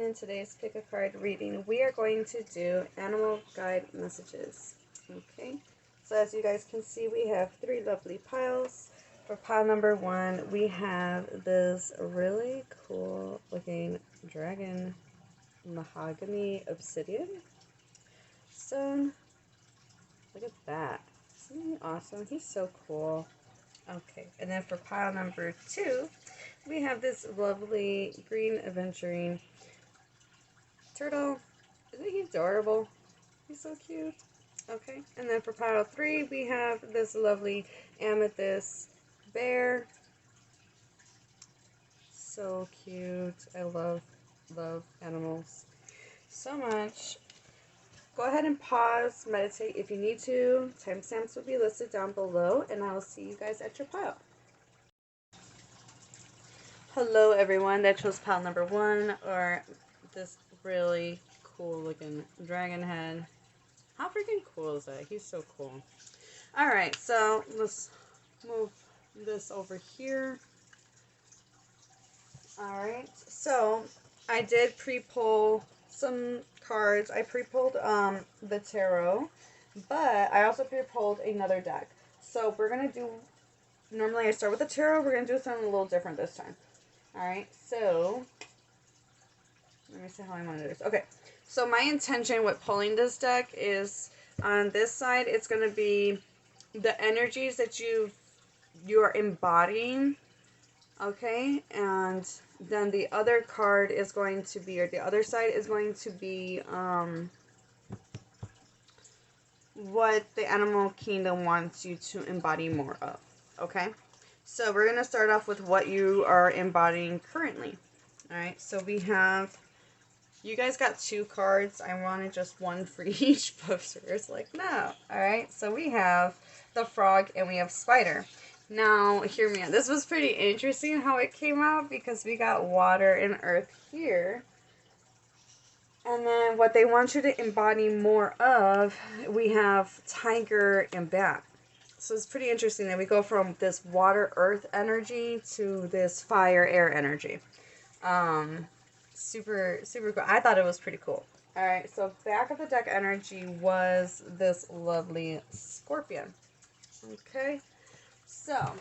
in today's pick a card reading, we are going to do animal guide messages. Okay, so as you guys can see, we have 3 lovely piles. For pile number 1, we have this really cool looking dragon mahogany obsidian stone. Look at that. Isn't he awesome? He's so cool. Okay, and then for pile number 2, we have this lovely green aventurine turtle. Isn't he adorable? He's so cute. Okay, and then for pile 3, we have this lovely amethyst bear. So cute. I love animals so much. Go ahead and pause, meditate if you need to. Timestamps will be listed down below, and I will see you guys at your pile. Hello everyone that chose pile number 1, or this really cool looking dragon head. How freaking cool is that? He's so cool. Alright, so let's move this over here. Alright, so I did pre-pull some cards. I pre-pulled the tarot, but I also pre-pulled another deck. So we're going to do, normally I start with the tarot, we're going to do something a little different this time. Alright, so let me see how I want to do this. Okay, so my intention with pulling this deck is on this side, it's going to be the energies that you are embodying, okay, and then the other card is going to be, or the other side is going to be what the animal kingdom wants you to embody more of, okay? So we're going to start off with what you are embodying currently. Alright, so we have, you guys got 2 cards. I wanted just 1 for each poster. It's like, no. Alright, so we have the frog and we have spider. Now, hear me out. This was pretty interesting how it came out because we got water and earth here. And then what they want you to embody more of, we have tiger and bat. So it's pretty interesting that we go from this water earth energy to this fire air energy. Super cool. I thought it was pretty cool. Alright, so back of the deck energy was this lovely scorpion. Okay, so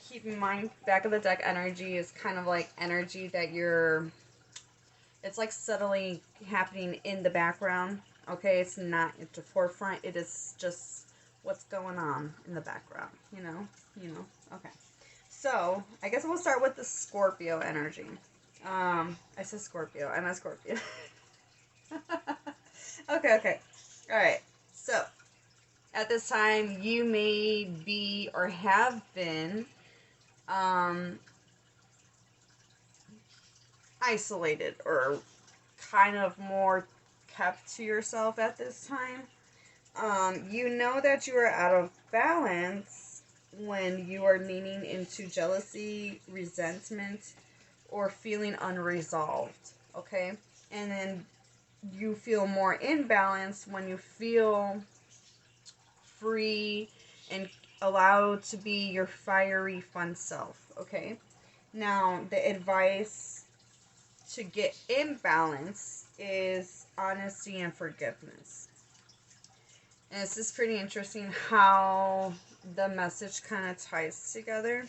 keep in mind, back of the deck energy is kind of like energy that it's like subtly happening in the background. Okay, it's not at the forefront. It is just what's going on in the background. You know. Okay. So I guess we'll start with the Scorpio energy. I said Scorpio. I meant Scorpio. Okay. All right. So at this time, you may be or have been isolated or kind of more kept to yourself at this time. You know that you are out of balance when you are leaning into jealousy, resentment, or feeling unresolved, okay? And then you feel more in balance when you feel free and allowed to be your fiery, fun self, okay? Now, the advice to get in balance is honesty and forgiveness. And it's just pretty interesting how the message kind of ties together.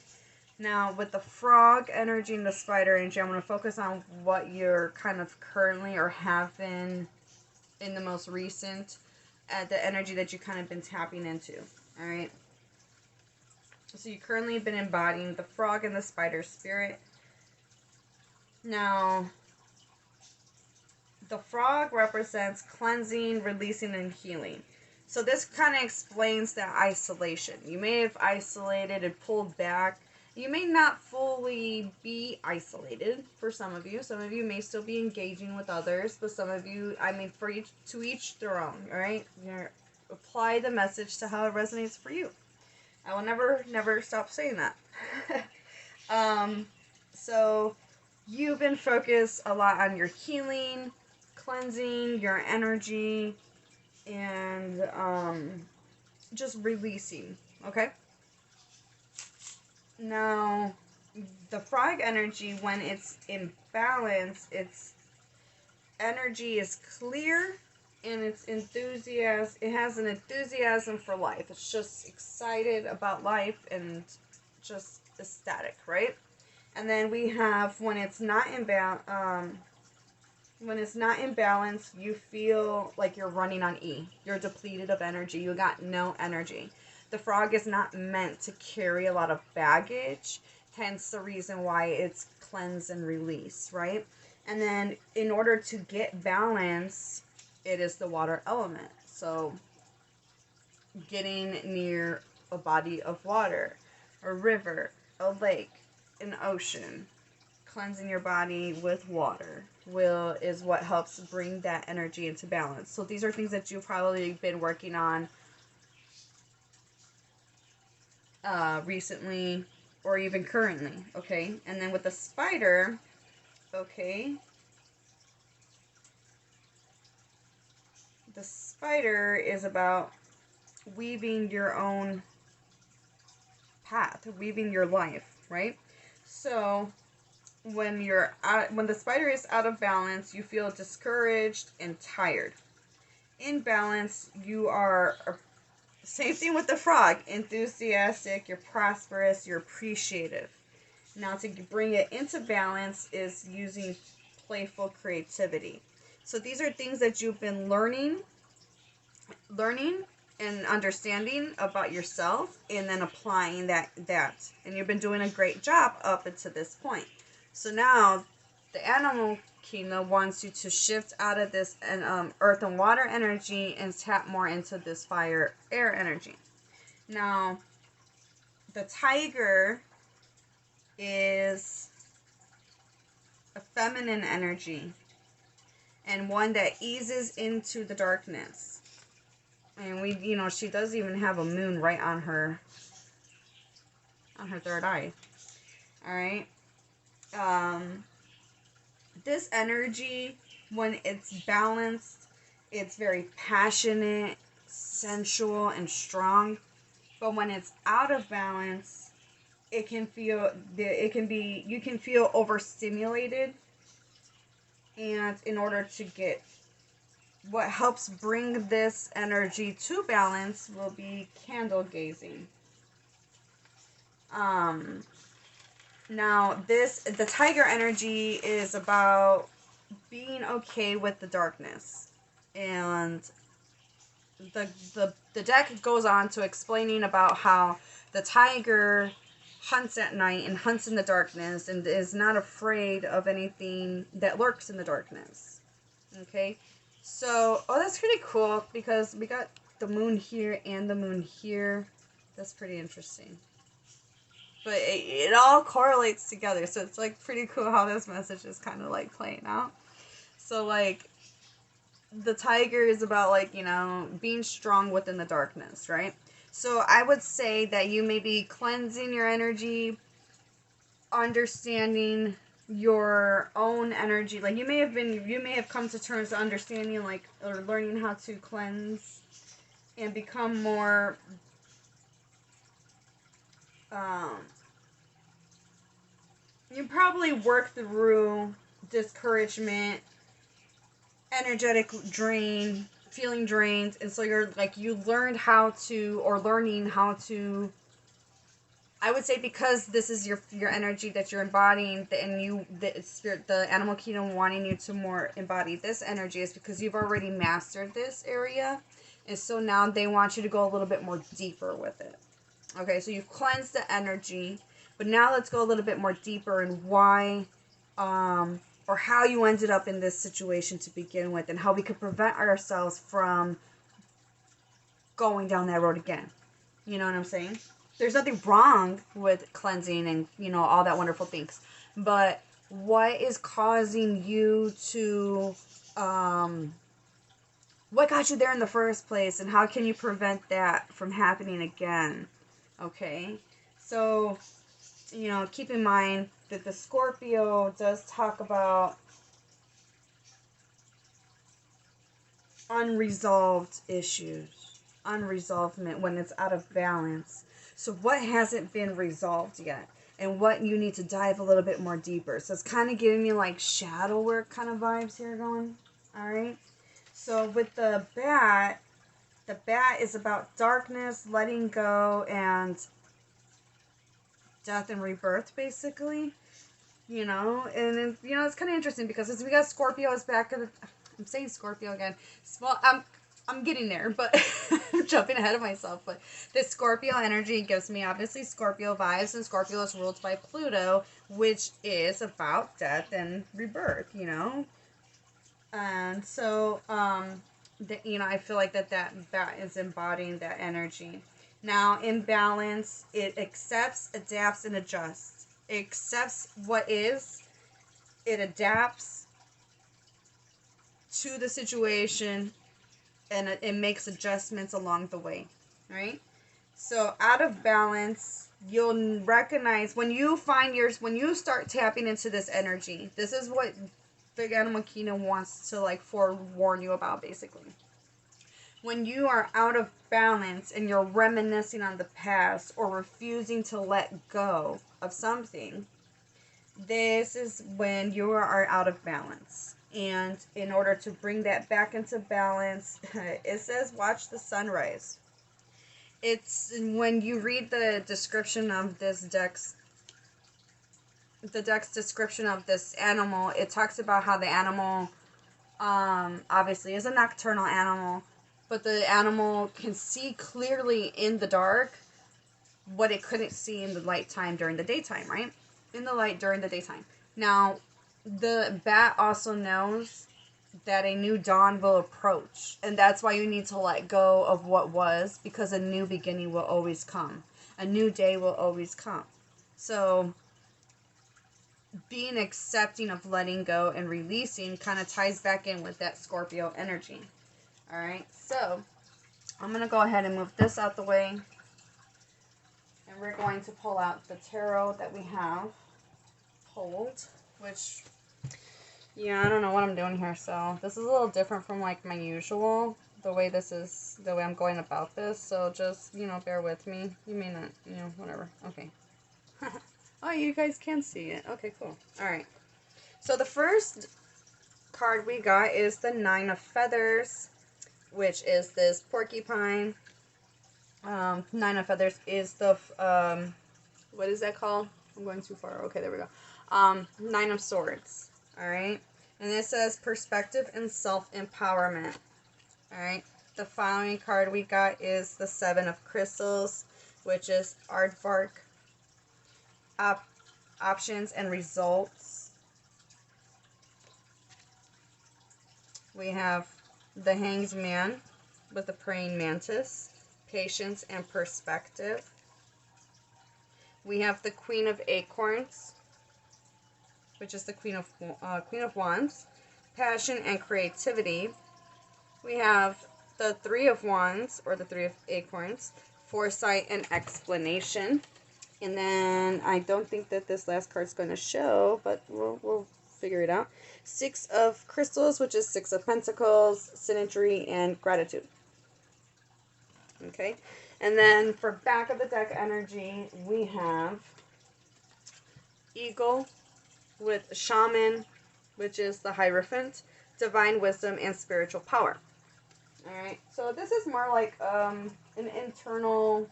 Now, with the frog energy and the spider energy, I'm going to focus on what you're kind of currently or have been in the most recent, the energy that you've kind of been tapping into. All right. So you currently have been embodying the frog and the spider spirit. Now, the frog represents cleansing, releasing, and healing. So this kind of explains the isolation. You may have isolated and pulled back. You may not fully be isolated for some of you. Some of you may still be engaging with others, but some of you, I mean, to each their own, all right? Apply the message to how it resonates for you. I will never stop saying that. So you've been focused a lot on your healing, cleansing, your energy, and just releasing, okay? Now, the frog energy, when it's in balance, its energy is clear and it's enthusiasm. It has an enthusiasm for life. It's just excited about life and just ecstatic, right? And then we have when it's not in when it's not in balance, you feel like you're running on E. You're depleted of energy. You got no energy. The frog is not meant to carry a lot of baggage, hence the reason why it's cleanse and release, right? And then in order to get balance, it is the water element. So getting near a body of water, a river, a lake, an ocean, cleansing your body with water is what helps bring that energy into balance. So these are things that you've probably been working on recently or even currently, okay? And then with the spider, okay, the spider is about weaving your own path, weaving your life, right? So when the spider is out of balance, you feel discouraged and tired. In balance, you are same thing with the frog, enthusiastic, you're prosperous, you're appreciative. Now to bring it into balance is using playful creativity. So these are things that you've been learning and understanding about yourself, and then applying that and you've been doing a great job up until this point. So now the animal kingdom wants you to shift out of this earth and water energy and tap more into this fire air energy. Now the tiger is a feminine energy and one that eases into the darkness. And she does even have a moon right on her third eye. All right. This energy, when it's balanced, it's very passionate, sensual, and strong. But when it's out of balance, you can feel overstimulated. And in order to get what helps bring this energy to balance will be candle gazing. Now the tiger energy is about being okay with the darkness. And the deck goes on to explaining about how the tiger hunts at night and hunts in the darkness and is not afraid of anything that lurks in the darkness. Okay? So, that's pretty cool because we got the moon here and the moon here. That's pretty interesting. But it all correlates together, so it's like pretty cool how this message is kind of like playing out. So like the tiger is about like, being strong within the darkness, right? So I would say that you may be cleansing your energy, understanding your own energy. Like you may have come to terms to understanding like or learning how to cleanse and become more you probably work through discouragement, energetic drain, feeling drained, and so you learned how to, or learning how to, I would say, because this is your energy that you're embodying, and the animal kingdom wanting you to more embody this energy is because you've already mastered this area, and so now they want you to go a little bit more deeper with it. Okay, so you've cleansed the energy, but now let's go a little bit more deeper in why, or how you ended up in this situation to begin with, and how we could prevent ourselves from going down that road again. You know what I'm saying? There's nothing wrong with cleansing and, all that wonderful things. But what is causing you to, what got you there in the first place, and how can you prevent that from happening again? Okay? So, keep in mind that the Scorpio does talk about unresolved issues, unresolvement when it's out of balance. So what hasn't been resolved yet? and what you need to dive a little bit more deeper. So it's kind of giving me like shadow work kind of vibes here going. All right. So with the bat is about darkness, letting go, and death and rebirth, basically. You know, and you know, it's kind of interesting because as we got Scorpio is back in the, I'm saying Scorpio again. Well, I'm getting there, but I'm jumping ahead of myself. But this Scorpio energy gives me obviously Scorpio vibes, and Scorpio is ruled by Pluto, which is about death and rebirth, you know. And so, you know, I feel like that is embodying that energy. Now, in balance, it accepts, adapts, and adjusts. It accepts what is, it adapts to the situation, and it makes adjustments along the way, right? So out of balance, you'll recognize when you start tapping into this energy. This is what Big Animal Kina wants to like forewarn you about, basically. When you are out of balance and you're reminiscing on the past or refusing to let go of something, this is when you are out of balance. And in order to bring that back into balance, it says watch the sunrise. It's when you read the description of this deck's description of this animal, it talks about how the animal obviously is a nocturnal animal, but the animal can see clearly in the dark what it couldn't see in the light time during the daytime, right? In the light during the daytime. Now, the bat also knows that a new dawn will approach, and that's why you need to let go of what was, because a new beginning will always come. A new day will always come. So, being accepting of letting go and releasing kind of ties back in with that Scorpio energy. All right, so I'm going to go ahead and move this out the way. And we're going to pull out the tarot that we have pulled, which, yeah, I don't know what I'm doing here. So this is a little different from like my usual, the way I'm going about this. So just, you know, bear with me. You may not, you know, whatever. Okay. Oh, you guys can see it. Okay, cool. All right. So the first card we got is the Nine of Feathers, which is this porcupine. Nine of Feathers is the, what is that called? I'm going too far. Okay, there we go. Nine of Swords. All right. And it says perspective and self-empowerment. All right. The following card we got is the Seven of Crystals, which is aardvark, options and results. We have the Hanged Man with the praying mantis, patience and perspective. We have the Queen of Acorns, which is the Queen of Wands, passion and creativity. We have the Three of Wands, or the Three of Acorns, foresight and explanation. And then I don't think that this last card's going to show, but we'll figure it out. Six of Crystals, which is Six of Pentacles, symmetry and gratitude. Okay. And then for back of the deck energy, we have Eagle with Shaman, which is the Hierophant, divine wisdom and spiritual power. All right. So this is more like an internal.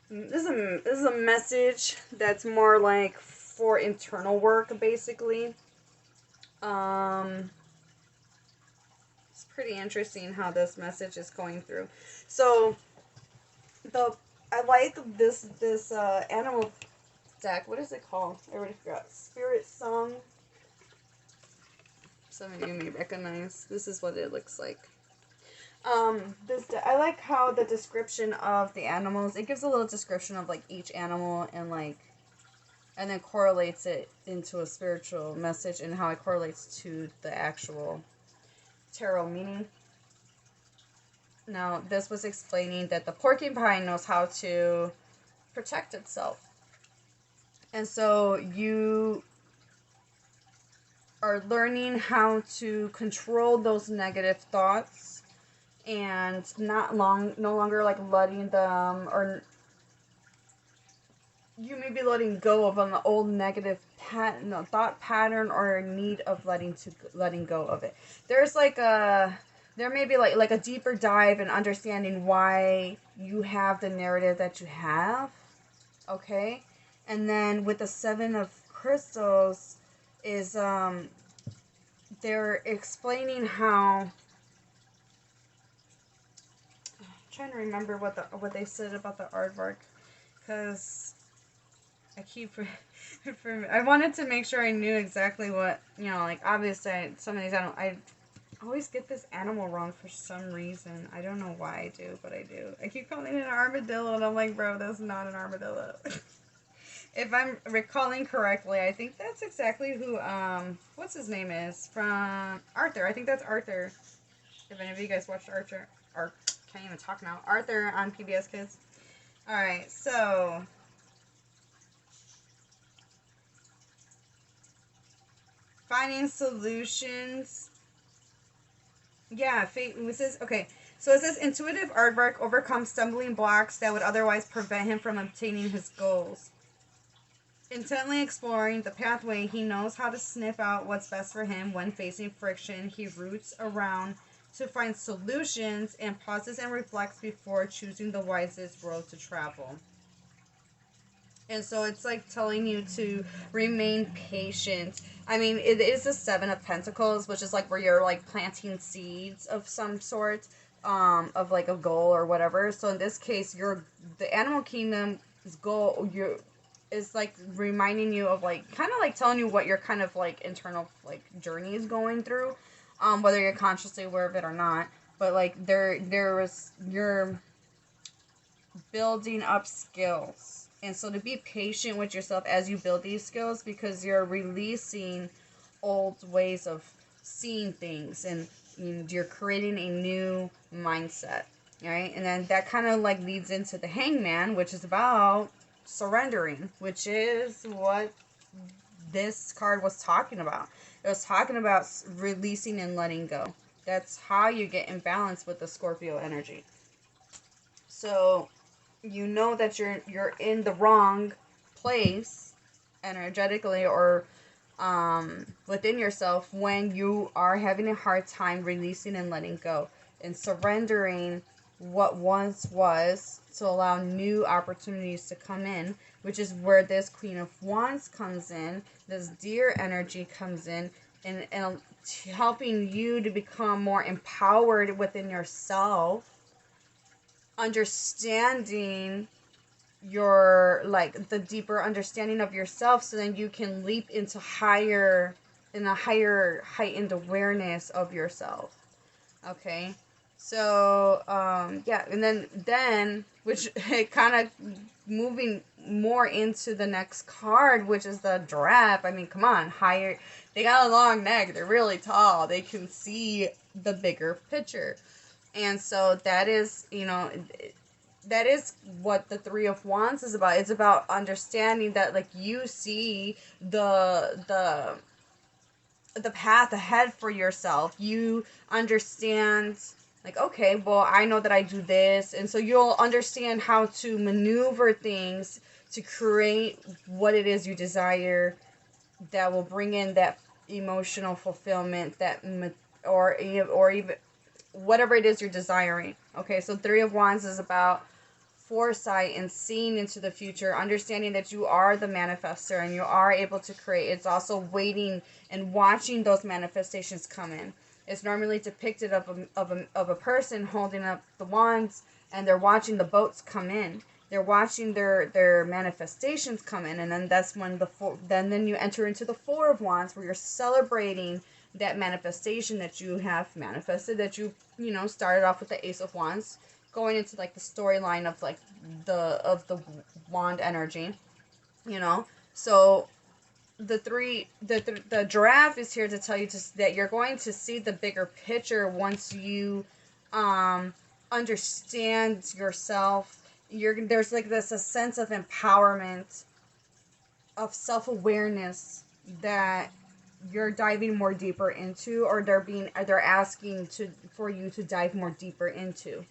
This is a message that's more like for internal work, basically. It's pretty interesting how this message is going through. So, I like this animal deck. What is it called? I already forgot. Spirit Song. Some of you may recognize. This is what it looks like. I like how the description of the animals, it gives a little description of like each animal and then correlates it into a spiritual message and how it correlates to the actual tarot meaning. Now, this was explaining that the porcupine knows how to protect itself. And so you are learning how to control those negative thoughts and no longer like letting them or you may be letting go of an old negative thought pattern or need of letting go of it. There's like there may be like a deeper dive in understanding why you have the narrative that you have. Okay? And then with the 7 of crystals is they're explaining how, I'm trying to remember what they said about the aardvark, because I wanted to make sure I knew exactly what, like, obviously some of these I always get this animal wrong for some reason. I don't know why I do, but I do. I keep calling it an armadillo, and I'm like, bro, that's not an armadillo. If I'm recalling correctly, I think that's exactly who, what's his name is, from Arthur. I think that's Arthur. If any of you guys watched Arthur, or can't even talk now, Arthur on PBS Kids. Alright, so finding solutions. Yeah, fate. It says, okay, so it says intuitive aardvark overcomes stumbling blocks that would otherwise prevent him from obtaining his goals. Intently exploring the pathway, he knows how to sniff out what's best for him. When facing friction, he roots around to find solutions and pauses and reflects before choosing the wisest road to travel. And so it's like telling you to remain patient. I mean, it is the 7 of Pentacles, which is like where you're like planting seeds of some sort, of like a goal or whatever. So in this case, the animal kingdom's goal, is like reminding you of like, kind of like telling you what your kind of like internal like journey is going through, whether you're consciously aware of it or not. But like you're building up skills, and so to be patient with yourself as you build these skills, because you're releasing old ways of seeing things, and you're creating a new mindset, right? And then that kind of like leads into the Hangman, which is about surrendering, which is what this card was talking about. It was talking about releasing and letting go. That's how you get in balance with the Scorpio energy. So you know that you're in the wrong place energetically, or within yourself, when you are having a hard time releasing and letting go and surrendering what once was, to allow new opportunities to come in, which is where this Queen of Wands comes in, this Deer energy comes in, and helping you to become more empowered within yourself, understanding your, like, the deeper understanding of yourself, so then you can leap into a higher heightened awareness of yourself. Okay, so yeah, and then which it kind of moving more into the next card, which is the Giraffe. I mean, come on, higher. They got a long neck. They're really tall. They can see the bigger picture, and so that is, that is what the 3 of Wands is about. It's about understanding that, like, you see the path ahead for yourself. You understand, like, okay, well, I know that I do this, and so you'll understand how to maneuver things to create what it is you desire, that will bring in that emotional fulfillment, or even whatever it is you're desiring. Okay, so 3 of Wands is about foresight and seeing into the future, understanding that you are the manifester and you are able to create. It's also waiting and watching those manifestations come in. It's normally depicted of a person holding up the wands, and they're watching the boats come in. They're watching their manifestations come in, and then that's when then you enter into the 4 of Wands, where you're celebrating that manifestation that you have manifested, that you started off with the Ace of Wands, going into like the storyline of like the wand energy, So the Giraffe is here to tell you that you're going to see the bigger picture once you understand yourself. There's like a sense of empowerment, of self-awareness, that you're diving more deeper into, or they're asking for you to dive more deeper into.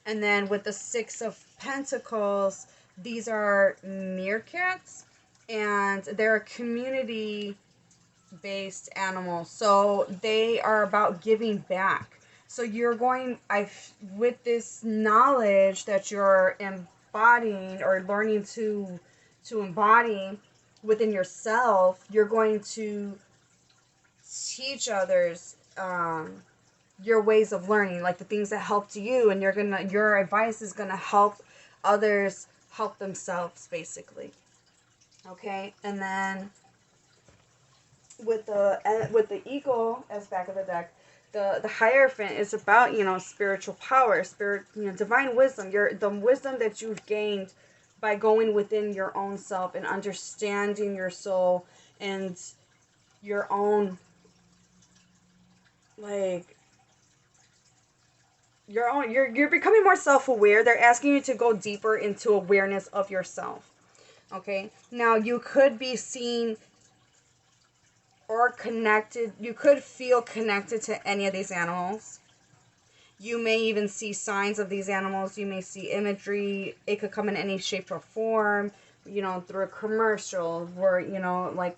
And then with the 6 of Pentacles, These are meerkats, and they're community-based animals. So they are about giving back. So you're going, with this knowledge that you're embodying or learning to embody within yourself, you're going to teach others your ways of learning, like the things that helped you, and your advice is gonna help others help themselves, basically. Okay, and then with the eagle as back of the deck, the Hierophant is about, spiritual power, divine wisdom, the wisdom that you've gained by going within your own self and understanding your soul and your own, like, you're becoming more self-aware. They're asking you to go deeper into awareness of yourself. Okay, now you could be seen or connected, you could feel connected to any of these animals. You may even see signs of these animals. You may see imagery. It could come in any shape or form, through a commercial where, like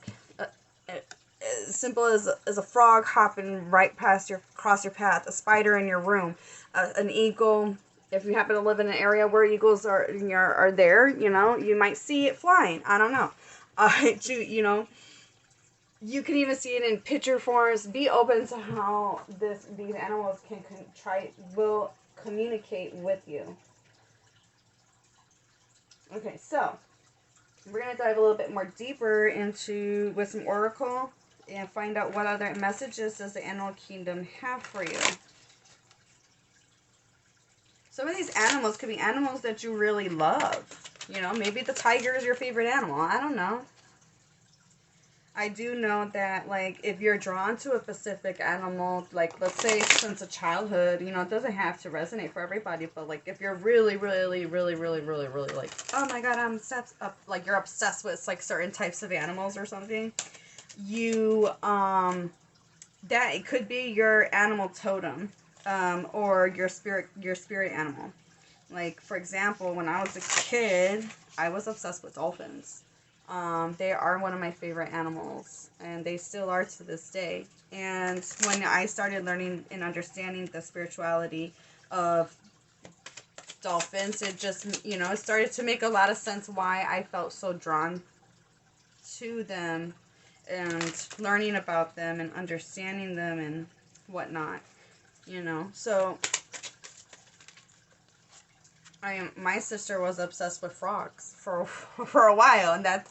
as simple as a frog hopping right across your path, a spider in your room, an eagle. If you happen to live in an area where eagles are there, you might see it flying. I don't know. You can even see it in picture forms. Be open to how these animals will communicate with you. Okay, so we're gonna dive a little bit more deeper with some oracle and find out what other messages does the animal kingdom have for you. Some of these animals could be animals that you really love. Maybe the tiger is your favorite animal. I don't know. I do know that, like, if you're drawn to a specific animal, like, let's say since a childhood, it doesn't have to resonate for everybody, but, like, if you're really, really, really, really, really, really, like, oh my god, I'm obsessed, you're obsessed with, like, certain types of animals or something, that it could be your animal totem, or your spirit animal. Like, for example, when I was a kid, I was obsessed with dolphins. They are one of my favorite animals, and they still are to this day. And when I started learning and understanding the spirituality of dolphins, it just, it started to make a lot of sense why I felt so drawn to them and learning about them and understanding them and whatnot, So my sister was obsessed with frogs for a while, and that,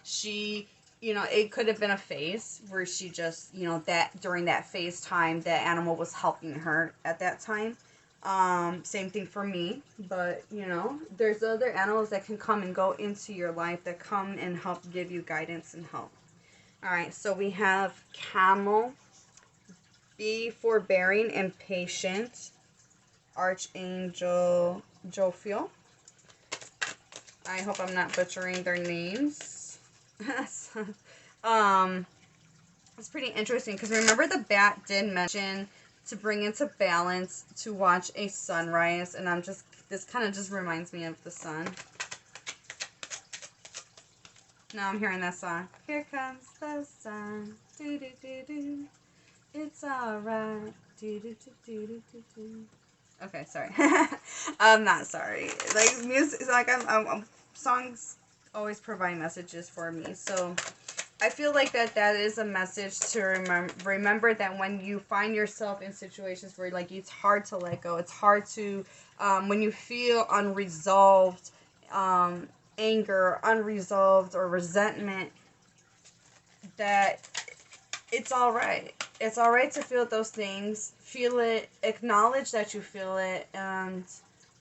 she, it could have been a phase where she just, that during that phase time, that animal was helping her at that time. Same thing for me, but, there's other animals that can come and go into your life that come and help give you guidance and help. All right, so we have camel, be forbearing and patient, Archangel Jophiel. I hope I'm not butchering their names. It's pretty interesting because remember the bat did mention to bring into balance to watch a sunrise, and this kind of just reminds me of the sun. Now I'm hearing that song. Here comes the sun. Do do do do. It's alright. Do do do do do do do. Okay, sorry. I'm not sorry. Like, music, like, songs always provide messages for me. So I feel like that is a message to remember that when you find yourself in situations where, like, it's hard to let go, it's hard to, when you feel unresolved anger, unresolved or resentment, that it's all right. It's all right to feel those things. Feel it, acknowledge that you feel it, and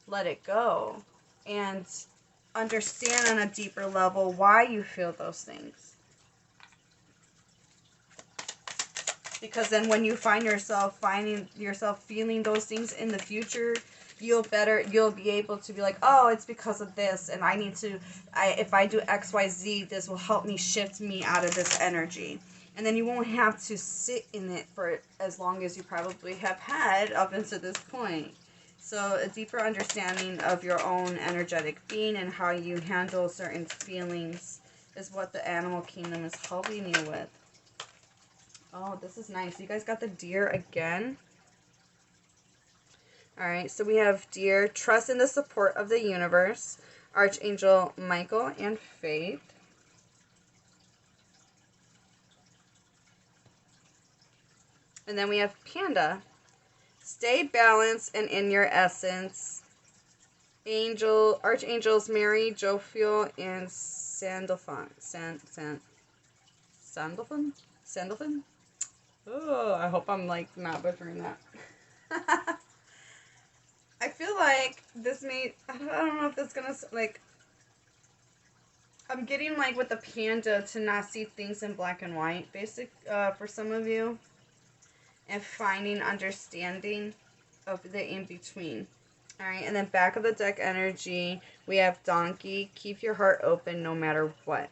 let it go. And understand on a deeper level why you feel those things. Because then when you finding yourself feeling those things in the future, you'll be able to be like, oh, it's because of this, and if I do XYZ, this will help me shift me out of this energy. And then you won't have to sit in it for as long as you probably have had up until this point. So a deeper understanding of your own energetic being and how you handle certain feelings is what the animal kingdom is helping you with. Oh, this is nice. You guys got the deer again. Alright, so we have deer, trust in the support of the universe, Archangel Michael, and faith. And then we have panda. Stay balanced and in your essence. Archangels Mary, Jophiel, and Sandalphon. Sandalphon? Oh, I hope I'm like not butchering that. I feel like this may, I don't know if this is gonna, like, I'm getting like with the panda to not see things in black and white, for some of you. And finding understanding of the in-between. Alright, and then back of the deck energy, we have donkey. Keep your heart open no matter what.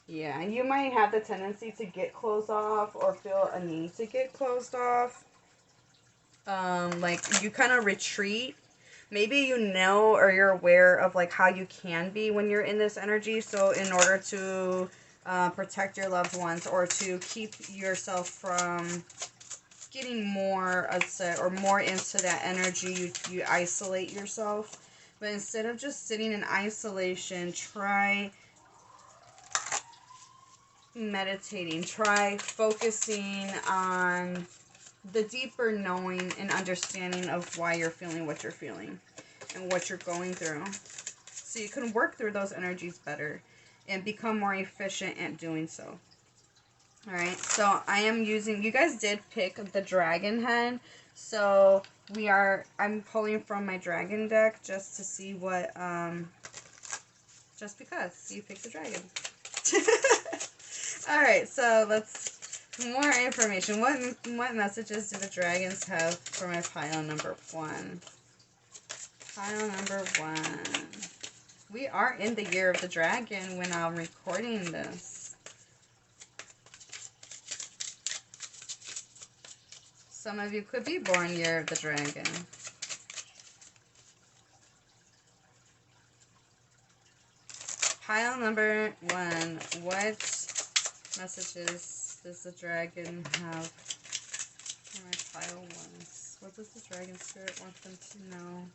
Yeah, and you might have the tendency to get closed off or feel a need to get closed off. Like you kind of retreat. Maybe you know or you're aware of like how you can be when you're in this energy. So in order to protect your loved ones or to keep yourself from getting more upset or more into that energy, you isolate yourself. But instead of just sitting in isolation, try meditating. Try focusing on the deeper knowing and understanding of why you're feeling what you're feeling and what you're going through. So you can work through those energies better and become more efficient at doing so. Alright, so I am using, you guys did pick the dragon head, so I'm pulling from my dragon deck just to see what, just because you picked the dragon. Alright, so more information. What messages do the dragons have for my pile number 1? Pile number 1. We are in the year of the dragon when I'm recording this. Some of you could be born year of the dragon. Pile number 1. What messages does the dragon have for my pile 1? What does the dragon spirit want them to know?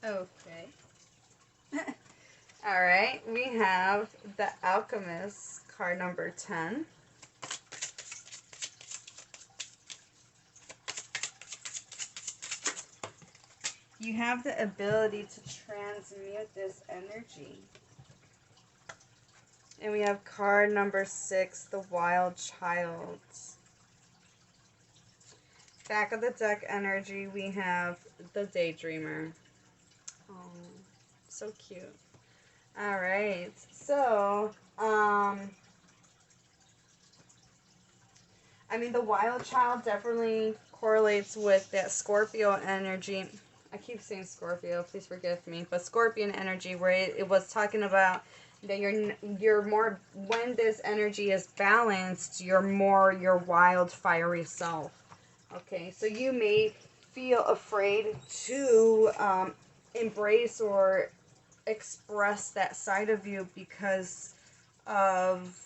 Okay. Alright, we have the Alchemist, card number 10. You have the ability to transmute this energy. And we have card number 6, the Wild Child. Back of the deck energy, we have the Daydreamer. Oh, so cute. Alright, so, I mean, the Wild Child definitely correlates with that Scorpio energy. I keep saying Scorpio, please forgive me, but Scorpion energy, where it was talking about that you're more, when this energy is balanced, you're more your wild, fiery self. Okay, so you may feel afraid to embrace or express that side of you because of,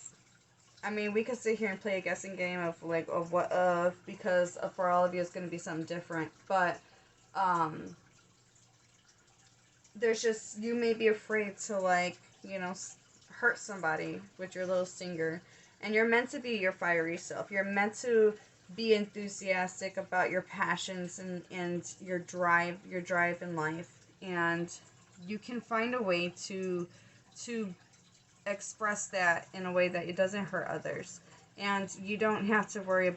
I mean, we could sit here and play a guessing game of like of what of, because for all of you it's going to be something different, but there's just, you may be afraid to, like, you know, hurt somebody with your little stinger, and you're meant to be your fiery self. You're meant to be enthusiastic about your passions and your drive in life, and you can find a way to express that in a way that it doesn't hurt others, and you don't have to worry.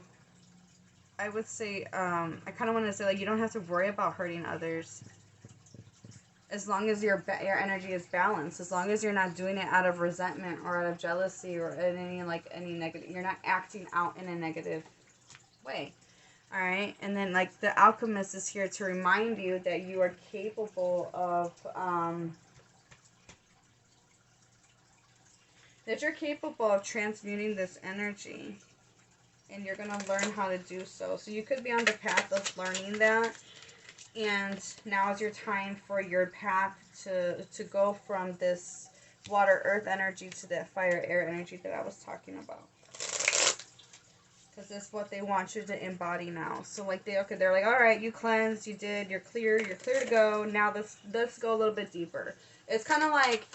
I would say, I kind of want to say, like, you don't have to worry about hurting others as long as your energy is balanced, as long as you're not doing it out of resentment or out of jealousy or any negative, you're not acting out in a negative way. All right, and then like the Alchemist is here to remind you that you are capable of transmuting this energy. and you're going to learn how to do so. So you could be on the path of learning that, and now is your time for your path to go from this water, earth energy to that fire, air energy that I was talking about. Because that's what they want you to embody now. So like they're like, all right, you cleansed, you did, you're clear to go. Now let's go a little bit deeper. It's kind of like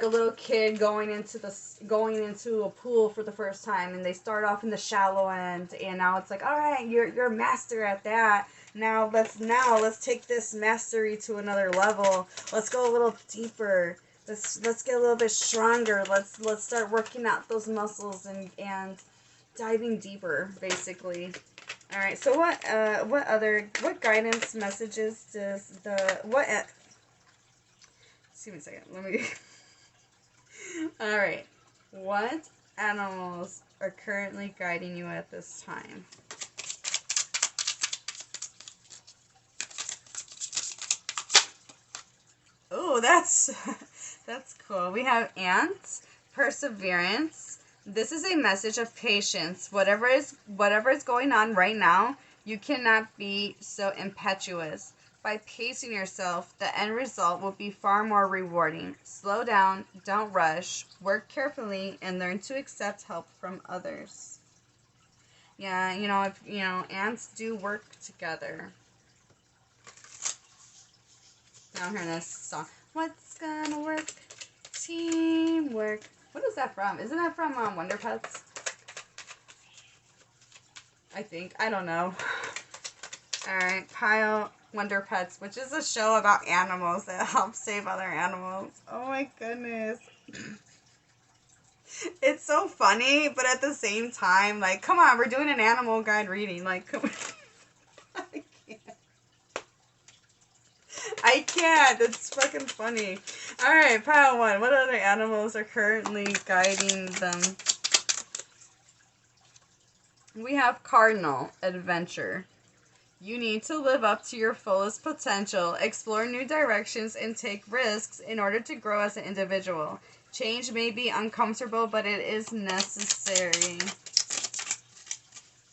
a little kid going into a pool for the first time, and they start off in the shallow end, and now it's like, all right, you're a master at that. Now let's take this mastery to another level. Let's go a little deeper. Let's get a little bit stronger. Let's start working out those muscles and diving deeper, basically. All right. So what guidance messages does excuse me a second. Let me. All right. What animals are currently guiding you at this time? Oh, that's cool. We have ants, perseverance. This is a message of patience. Whatever is going on right now, you cannot be so impetuous. By pacing yourself, the end result will be far more rewarding. Slow down, don't rush, work carefully, and learn to accept help from others. Yeah, ants do work together. Now I'm hearing this song. What's gonna work? Teamwork. What is that from? Isn't that from Wonder Pets? I think. I don't know. Alright, Pile Wonder Pets, which is a show about animals that help save other animals. Oh my goodness. It's so funny, but at the same time, like, come on, we're doing an animal guide reading. Like, come on. I can't. It's fucking funny. Alright, pile 1. What other animals are currently guiding them? We have Cardinal, Adventure. You need to live up to your fullest potential, explore new directions, and take risks in order to grow as an individual. Change may be uncomfortable, but it is necessary.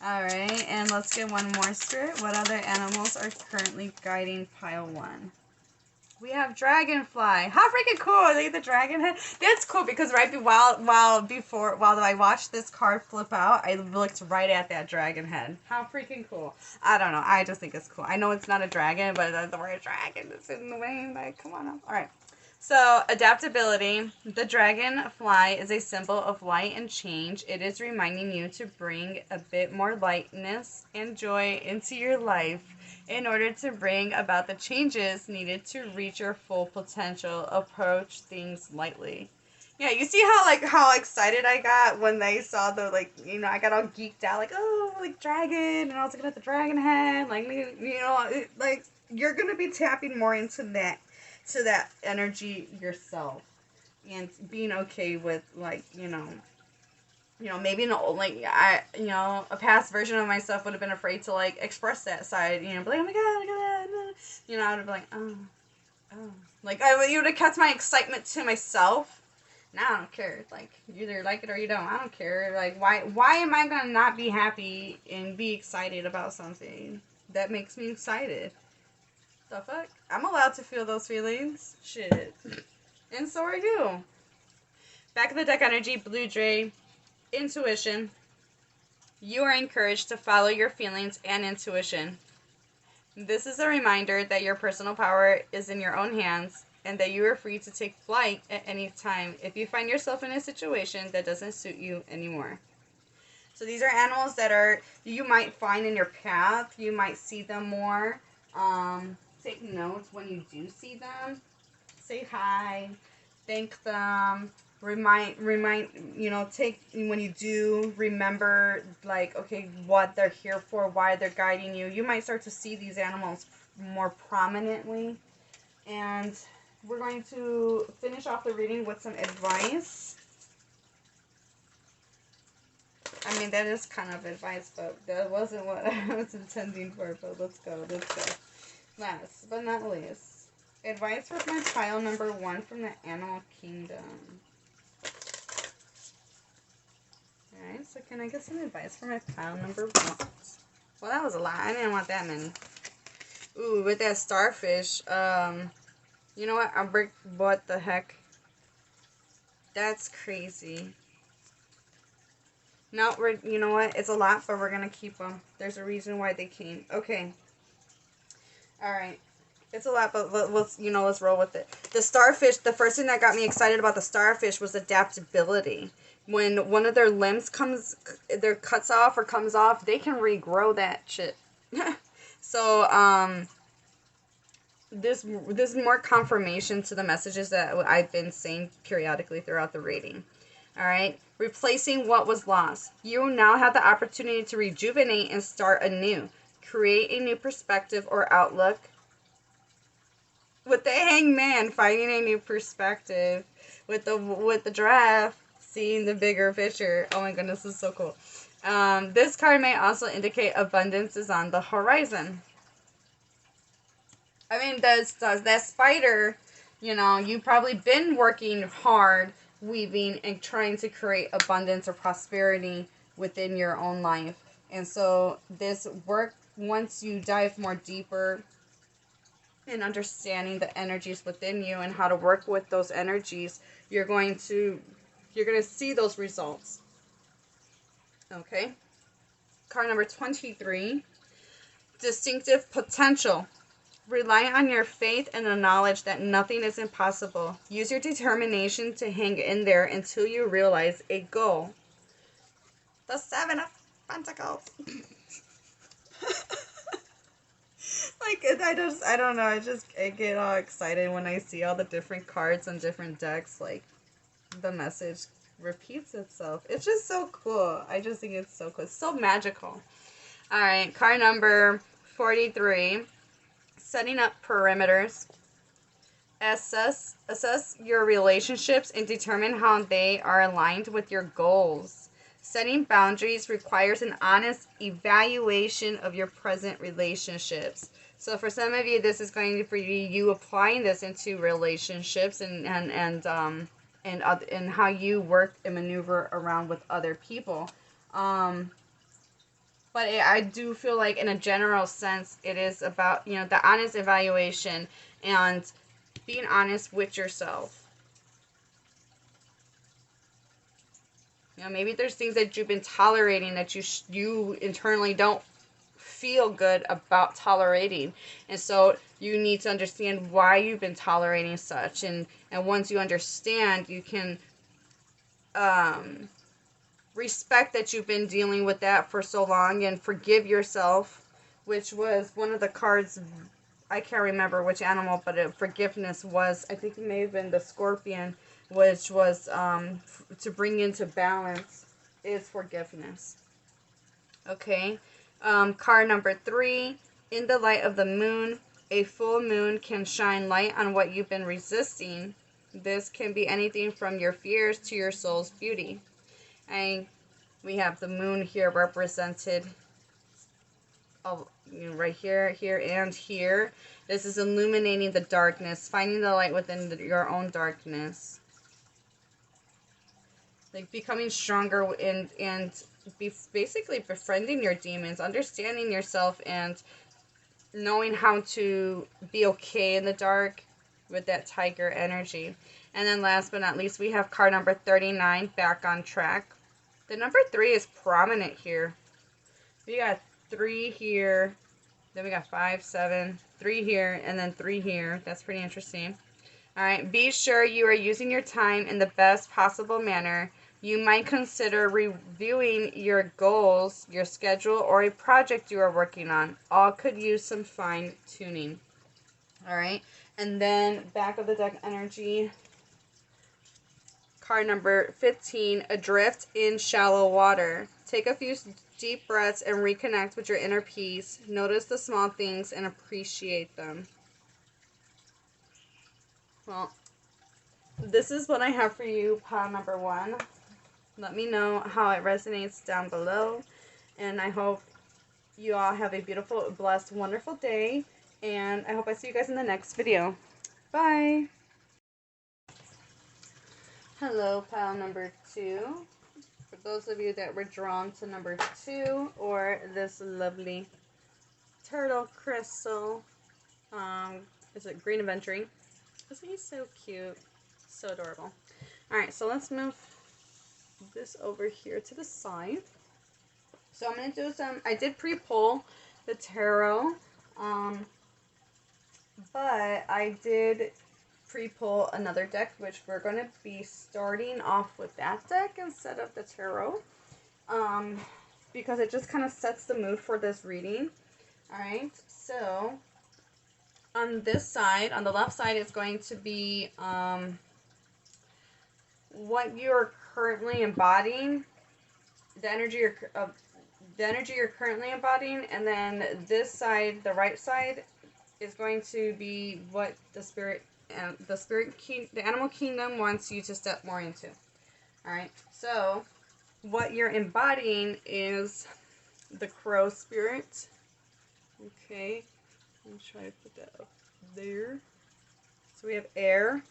Alright, and let's get one more spirit. What other animals are currently guiding pile 1? We have Dragonfly. How freaking cool! They get the dragon head. That's cool because while I watched this card flip out, I looked right at that dragon head. How freaking cool! I don't know. I just think it's cool. I know it's not a dragon, but the word dragon is in the way. Like, come on up. All right. So, adaptability. The dragonfly is a symbol of light and change. It is reminding you to bring a bit more lightness and joy into your life in order to bring about the changes needed to reach your full potential. Approach things lightly. Yeah, you see how excited I got when they saw the, I got all geeked out, dragon, and I was looking at the dragon head, you're going to be tapping more into that energy yourself, and being okay with, maybe a past version of myself would have been afraid to, express that side, be like, oh my god, I would have been like, oh. You would have kept my excitement to myself. Now I don't care. You either like it or you don't. I don't care. Why am I going to not be happy and be excited about something that makes me excited? The fuck? I'm allowed to feel those feelings. Shit. And so are you. Back of the deck energy, Blue Jay. Intuition. You are encouraged to follow your feelings and intuition. This is a reminder that your personal power is in your own hands and that you are free to take flight at any time if you find yourself in a situation that doesn't suit you anymore. So these are animals that you might find in your path. You might see them more. Take notes when you do see them. Say hi. Thank them. Remind, take, when you do, remember, okay, what they're here for, why they're guiding you. You might start to see these animals more prominently. And we're going to finish off the reading with some advice. I mean, that is kind of advice, but that wasn't what I was intending for, but let's go. Last but not least, advice for my pile number 1 from the Animal Kingdom. Alright, so Can I get some advice for my pile number 1? Well, that was a lot. I didn't want that many. Ooh, with that starfish, you know what? What the heck? That's crazy. No, you know what? It's a lot, but we're gonna keep them. There's a reason why they came. Okay. All right. It's a lot, but let's roll with it. The starfish, the first thing that got me excited about the starfish was adaptability. When one of their limbs cuts off or comes off, they can regrow that shit. So, this is more confirmation to the messages that I've been saying periodically throughout the reading. All right, replacing what was lost. You now have the opportunity to rejuvenate and start anew. Create a new perspective or outlook. With the hangman finding a new perspective. With the giraffe seeing the bigger picture. Oh my goodness, this is so cool. This card may also indicate abundance is on the horizon. I mean, that spider, you've probably been working hard, weaving, and trying to create abundance or prosperity within your own life. And so this work, once you dive more deeper in understanding the energies within you and how to work with those energies, you're going to see those results. Okay? Card number 23, distinctive potential. Rely on your faith and the knowledge that nothing is impossible. Use your determination to hang in there until you realize a goal. The 7 of Pentacles. I don't know. I get all excited when I see all the different cards on different decks. Like, the message repeats itself. It's just so cool. I just think it's so cool. It's so magical. All right, card number 43. Setting up perimeters. Assess your relationships and determine how they are aligned with your goals. Setting boundaries requires an honest evaluation of your present relationships. So for some of you, this is going to be you applying this into relationships and how you work and maneuver around with other people. But I do feel like, in a general sense, it is about, the honest evaluation and being honest with yourself. Maybe there's things that you've been tolerating that you internally don't feel good about tolerating. And so you need to understand why you've been tolerating such. And once you understand, you can respect that you've been dealing with that for so long and forgive yourself, which was one of the cards. I can't remember which animal, but forgiveness was, I think it may have been the scorpion, which was to bring into balance is forgiveness. Okay. Card number 3, in the light of the moon, a full moon can shine light on what you've been resisting. This can be anything from your fears to your soul's beauty. And we have the moon here represented right here, here, and here. This is illuminating the darkness, finding the light within your own darkness. Like becoming stronger and basically befriending your demons, understanding yourself, and knowing how to be okay in the dark with that tiger energy. And then last but not least, we have card number 39, back on track. The number 3 is prominent here. We got 3 here, then we got 5, 7, 3 here, and then 3 here. That's pretty interesting. All right, be sure you are using your time in the best possible manner. You might consider reviewing your goals, your schedule, or a project you are working on. All could use some fine tuning. All right, and then back of the deck energy. Card number 15, adrift in shallow water. Take a few deep breaths and reconnect with your inner peace. Notice the small things and appreciate them. Well, this is what I have for you, pile number 1. Let me know how it resonates down below. And I hope you all have a beautiful, blessed, wonderful day. And I hope I see you guys in the next video. Bye! Hello, pile number 2. For those of you that were drawn to number 2 or this lovely turtle crystal, is it Green Aventuring? Isn't he so cute? So adorable. Alright, so let's move this over here to the side. So I'm going to do some, I did pre-pull the tarot, but I did pre-pull another deck, which we're going to be starting off with that deck instead of the tarot, because it just kind of sets the mood for this reading. Alright, so on this side, on the left side, is going to be what you're currently embodying, the energy you're currently embodying, and then this side, the right side, is going to be what the animal kingdom wants you to step more into. All right. So, what you're embodying is the crow spirit. Okay. Let me try to put that up there. So we have air.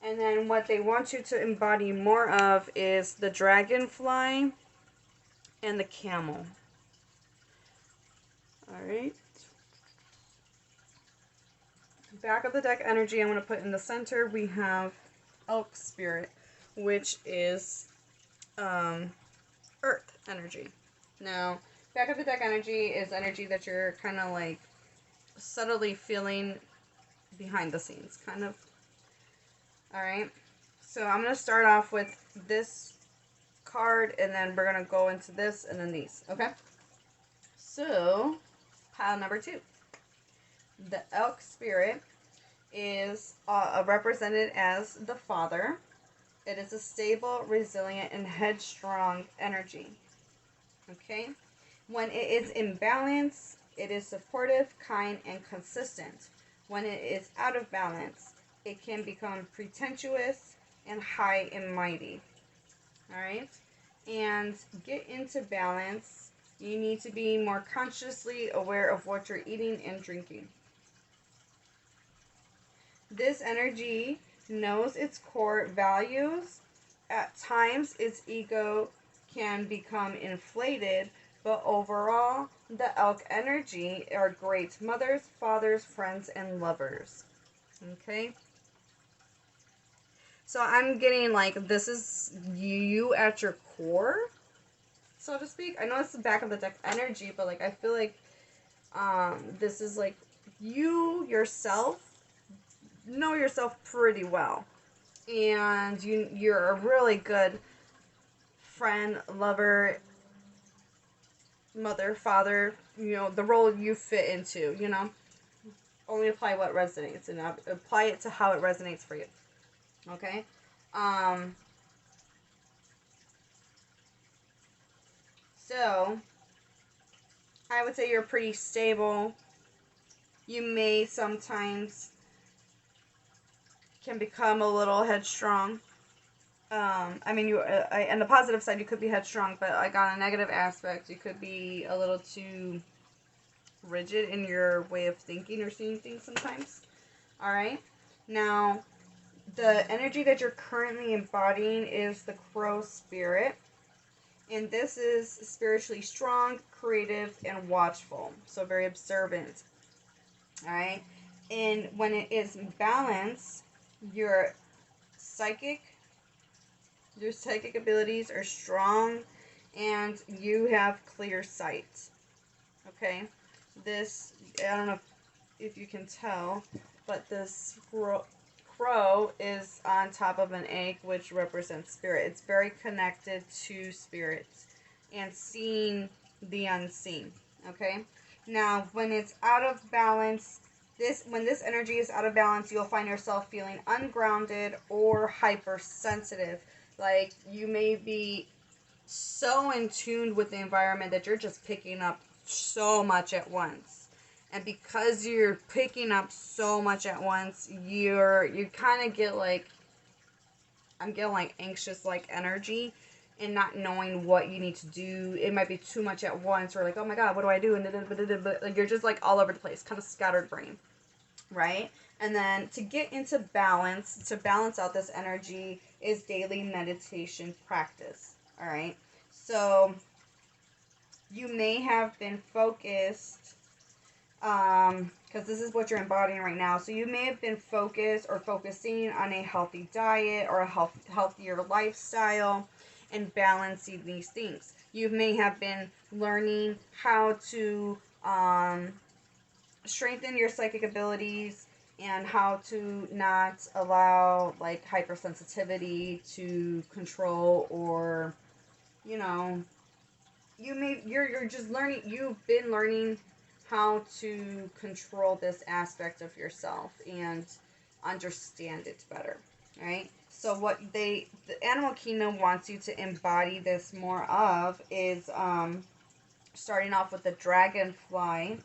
And then what they want you to embody more of is the dragonfly and the camel. Alright. Back of the deck energy I'm going to put in the center. We have elk spirit, which is earth energy. Now, back of the deck energy is energy that you're kind of like subtly feeling behind the scenes, kind of. Alright, so I'm going to start off with this card, and then we're going to go into this, and then these, okay? So, pile number 2. The elk spirit is represented as the father. It is a stable, resilient, and headstrong energy, okay? When it is in balance, it is supportive, kind, and consistent. When it is out of balance, it can become pretentious and high and mighty. Alright? And get into balance. You need to be more consciously aware of what you're eating and drinking. This energy knows its core values. At times, its ego can become inflated, but overall, the elk energy are great mothers, fathers, friends, and lovers. Okay? So I'm getting like this is you at your core, so to speak. I know it's the back of the deck energy, but like I feel like this is like you yourself know yourself pretty well, and you're a really good friend, lover, mother, father. You know the role you fit into. You know, only apply what resonates and apply it to how it resonates for you. Okay, so I would say you're pretty stable. You may sometimes can become a little headstrong. I mean, on the positive side, you could be headstrong, but like on a negative aspect, you could be a little too rigid in your way of thinking or seeing things sometimes. All right, now. The energy that you're currently embodying is the crow spirit. And this is spiritually strong, creative, and watchful. So very observant. Alright? And when it is in balance, your psychic abilities are strong, and you have clear sight. Okay? This, I don't know if you can tell, but this crow is on top of an egg, which represents spirit. It's very connected to spirits and seeing the unseen. Okay? Now, when it's out of balance, when this energy is out of balance, you'll find yourself feeling ungrounded or hypersensitive. Like you may be so in tune with the environment that you're just picking up so much at once. And because you're picking up so much at once, you kind of get like, I'm getting like anxious like energy and not knowing what you need to do. It might be too much at once, or like, oh my god, what do I do? And like you're just like all over the place, kind of scattered brain, right? And then to get into balance, to balance out this energy is daily meditation practice. All right. So you may have been focused, because this is what you're embodying right now. So you may have been focused or focusing on a healthy diet or a healthier lifestyle and balancing these things. You may have been learning how to strengthen your psychic abilities and how to not allow like hypersensitivity to control, or you know, you're just learning, you've been learning how to control this aspect of yourself and understand it better, right? So what the animal kingdom wants you to embody this more of is starting off with the dragonfly.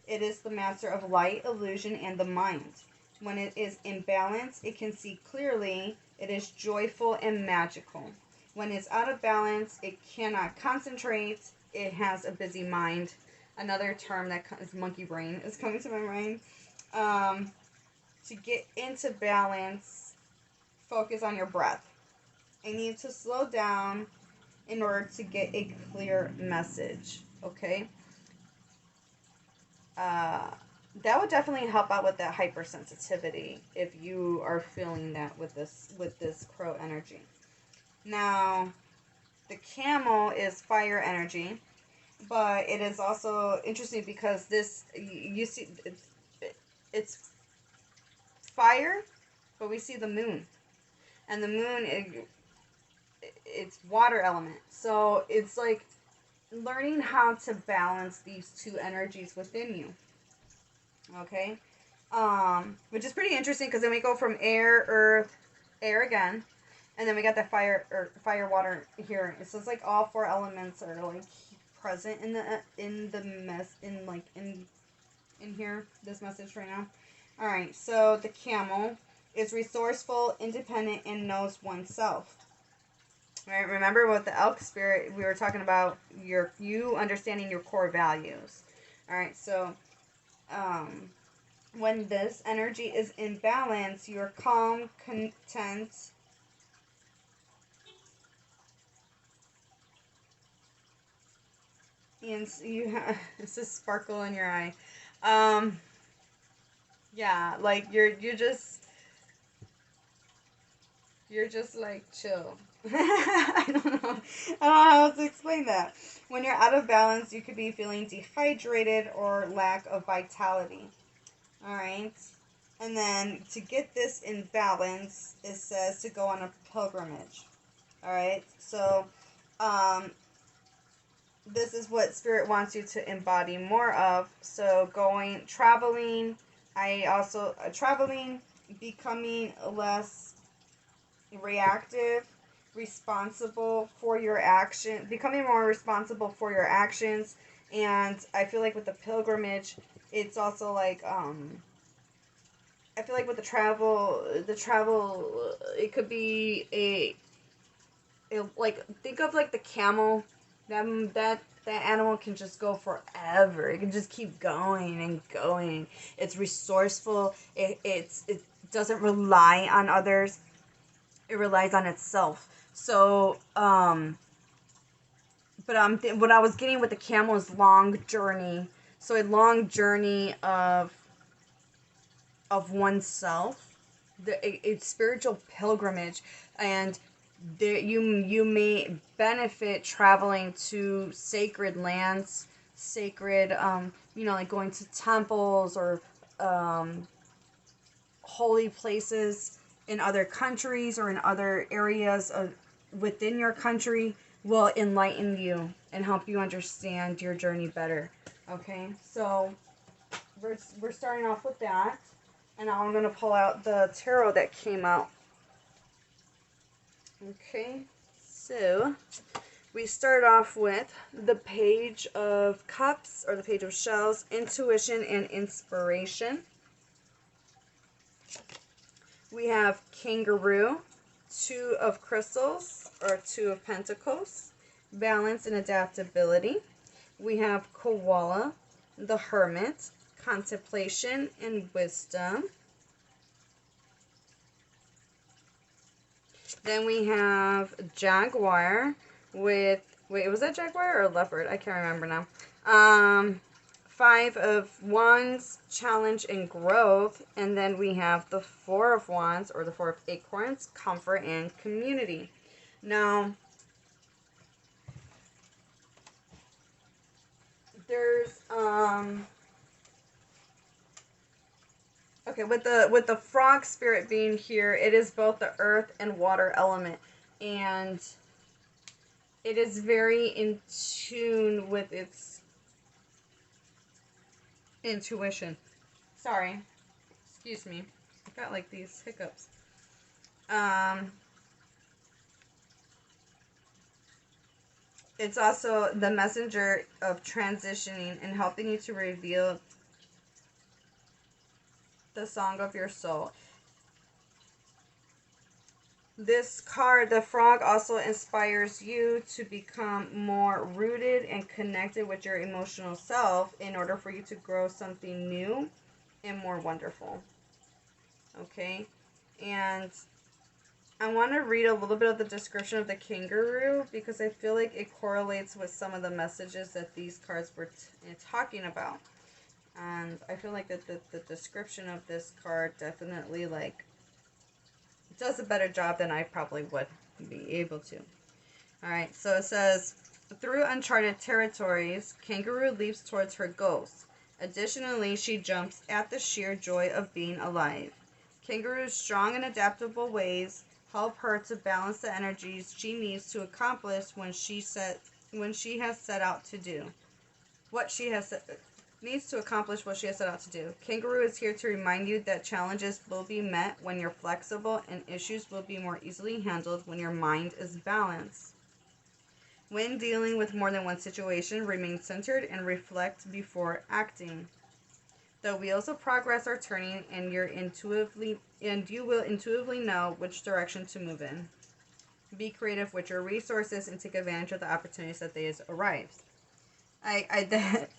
It is the master of light, illusion, and the mind. When it is in balance, it can see clearly. It is joyful and magical. When it's out of balance, it cannot concentrate. It has a busy mind. Another term that is monkey brain is coming to my mind. To get into balance, focus on your breath. I need to slow down in order to get a clear message. Okay? That would definitely help out with that hypersensitivity if you are feeling that with this crow energy. Now, the camel is fire energy, but it is also interesting because this, you see, it's fire, but we see the moon, and the moon, it's water element. So it's like learning how to balance these two energies within you. Okay, which is pretty interesting because then we go from air, earth, air again, and then we got the fire, or fire, water here. So it's like all four elements are like present in here, this message right now. All right, so the camel is resourceful, independent, and knows oneself. Right, remember with the elk spirit, we were talking about you understanding your core values. All right, so when this energy is in balance, you're calm, content, and you have it's a sparkle in your eye. Yeah, like you're just like chill. I don't know. I don't know how else to explain that. When you're out of balance, you could be feeling dehydrated or lack of vitality. All right. And then to get this in balance, it says to go on a pilgrimage. All right. So, this is what Spirit wants you to embody more of. So, traveling. Traveling, becoming less reactive, responsible for your action, becoming more responsible for your actions. And I feel like with the pilgrimage, it's also like, I feel like with the travel, it could be like, think of like the camel. That animal can just go forever. It can just keep going and going. It's resourceful. It doesn't rely on others. It relies on itself. So, but what I was getting with the camel is long journey. So a long journey of oneself, a spiritual pilgrimage, and you may benefit traveling to sacred lands, sacred, like going to temples or holy places in other countries or in other areas within your country will enlighten you and help you understand your journey better. Okay, so we're starting off with that. And now I'm going to pull out the tarot that came out. Okay, so we start off with the Page of Cups, or the Page of Shells, Intuition and Inspiration. We have Kangaroo, Two of Crystals, or Two of Pentacles, Balance and Adaptability. We have Koala, the Hermit, Contemplation and Wisdom. Then we have Jaguar with, wait, was that Jaguar or Leopard? I can't remember now. 5 of Wands, challenge and growth. And then we have the 4 of Wands, or the 4 of Acorns, comfort and community. Now, there's, okay, with the frog spirit being here, it is both the earth and water element. And it is very in tune with its intuition. Sorry. Excuse me. I've got like these hiccups. It's also the messenger of transitioning and helping you to reveal the song of your soul. This card, the frog, also inspires you to become more rooted and connected with your emotional self in order for you to grow something new and more wonderful. Okay? And I want to read a little bit of the description of the kangaroo because I feel like it correlates with some of the messages that these cards were talking about. And I feel like that the description of this card definitely like does a better job than I probably would be able to. Alright, so it says, through uncharted territories, kangaroo leaps towards her ghost. Additionally, she jumps at the sheer joy of being alive. Kangaroo's strong and adaptable ways help her to balance the energies she needs to accomplish when she has set out to do what she has needs to accomplish what she has set out to do. Kangaroo is here to remind you that challenges will be met when you're flexible and issues will be more easily handled when your mind is balanced. When dealing with more than one situation, remain centered and reflect before acting. The wheels of progress are turning, and you will intuitively know which direction to move in. Be creative with your resources and take advantage of the opportunities that they arise.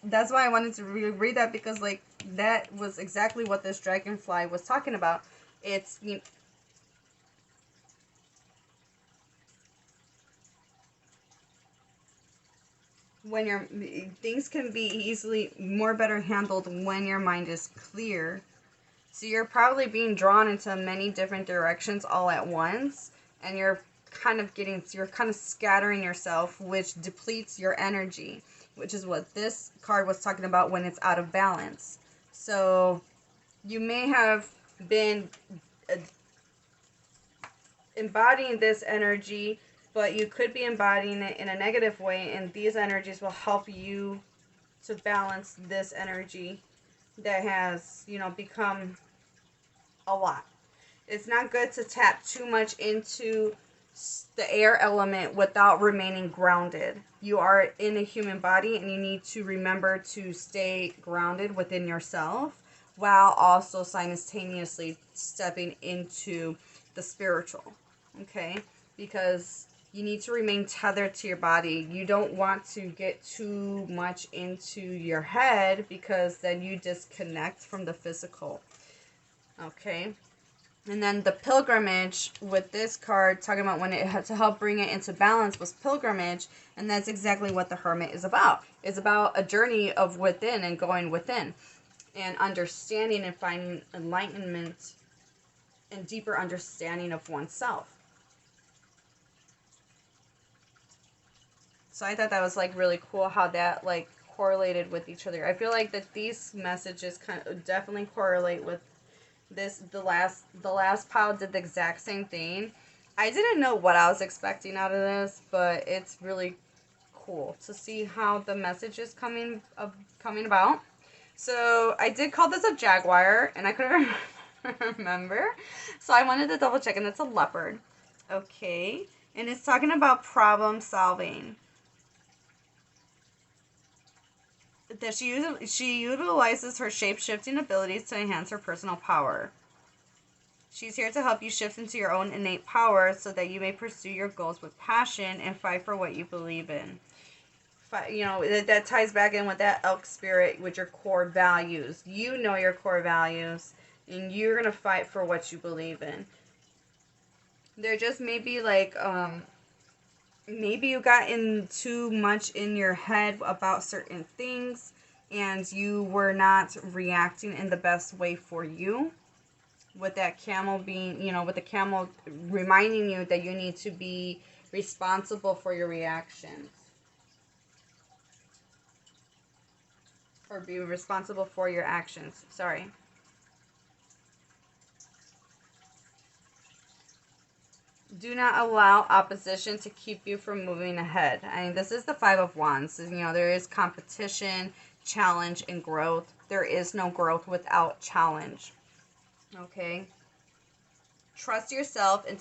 That's why I wanted to read that, because like that was exactly what this dragonfly was talking about. It's things can be easily more better handled when your mind is clear. So you're probably being drawn into many different directions all at once, and you're kind of scattering yourself, which depletes your energy, which is what this card was talking about when it's out of balance. So you may have been embodying this energy, but you could be embodying it in a negative way, and these energies will help you to balance this energy that has, become a lot. It's not good to tap too much into the air element without remaining grounded. You are in a human body, and you need to remember to stay grounded within yourself while also simultaneously stepping into the spiritual. Okay? Because you need to remain tethered to your body. You don't want to get too much into your head, because then you disconnect from the physical. Okay? And then the pilgrimage with this card, talking about when it had to help bring it into balance, was pilgrimage. And that's exactly what the Hermit is about. It's about a journey of within and going within and understanding and finding enlightenment and deeper understanding of oneself. So I thought that was like really cool how that like correlated with each other. I feel like that these messages kind of definitely correlate with this. The last pile did the exact same thing. I didn't know what I was expecting out of this, but it's really cool to see how the message is coming about. So I did call this a jaguar, and I couldn't remember, so I wanted to double check, and it's a leopard. Okay, and it's talking about problem solving. That she utilizes her shape-shifting abilities to enhance her personal power. She's here to help you shift into your own innate power so that you may pursue your goals with passion and fight for what you believe in. That ties back in with that elk spirit, with your core values. You know your core values, and you're going to fight for what you believe in. There just may be like, maybe you got in too much in your head about certain things and you were not reacting in the best way for you. With that camel being, with the camel reminding you that you need to be responsible for your reactions. Or be responsible for your actions. Sorry. Do not allow opposition to keep you from moving ahead. I mean, this is the Five of Wands. There is competition, challenge, and growth. There is no growth without challenge. Okay? Trust yourself and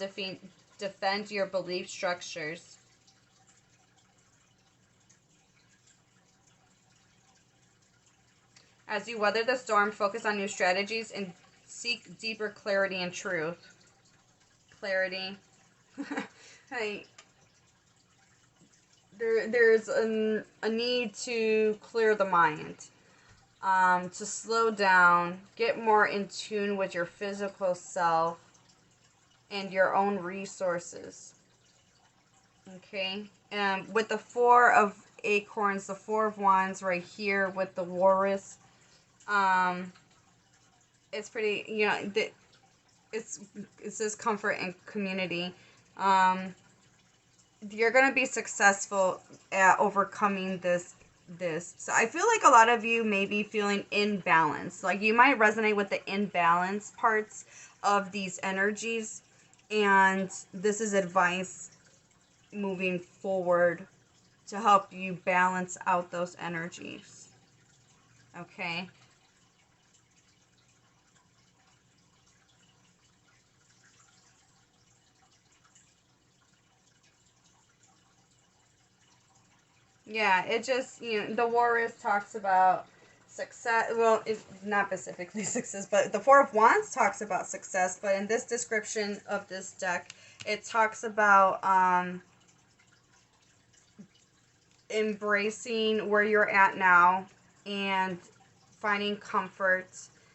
defend your belief structures. As you weather the storm, focus on new strategies and seek deeper clarity and truth. Clarity. Hey, there's a need to clear the mind, to slow down, get more in tune with your physical self and your own resources. Okay, and with the Four of Acorns, the Four of Wands right here with the Walrus, it's pretty, it says comfort and community. You're going to be successful at overcoming this. So I feel like a lot of you may be feeling imbalanced. Like you might resonate with the imbalance parts of these energies. And this is advice moving forward to help you balance out those energies. Okay? Yeah, it just, the Walrus talks about success. Well, it's not specifically success, but the Four of Wands talks about success. But in this description of this deck, it talks about embracing where you're at now and finding comfort,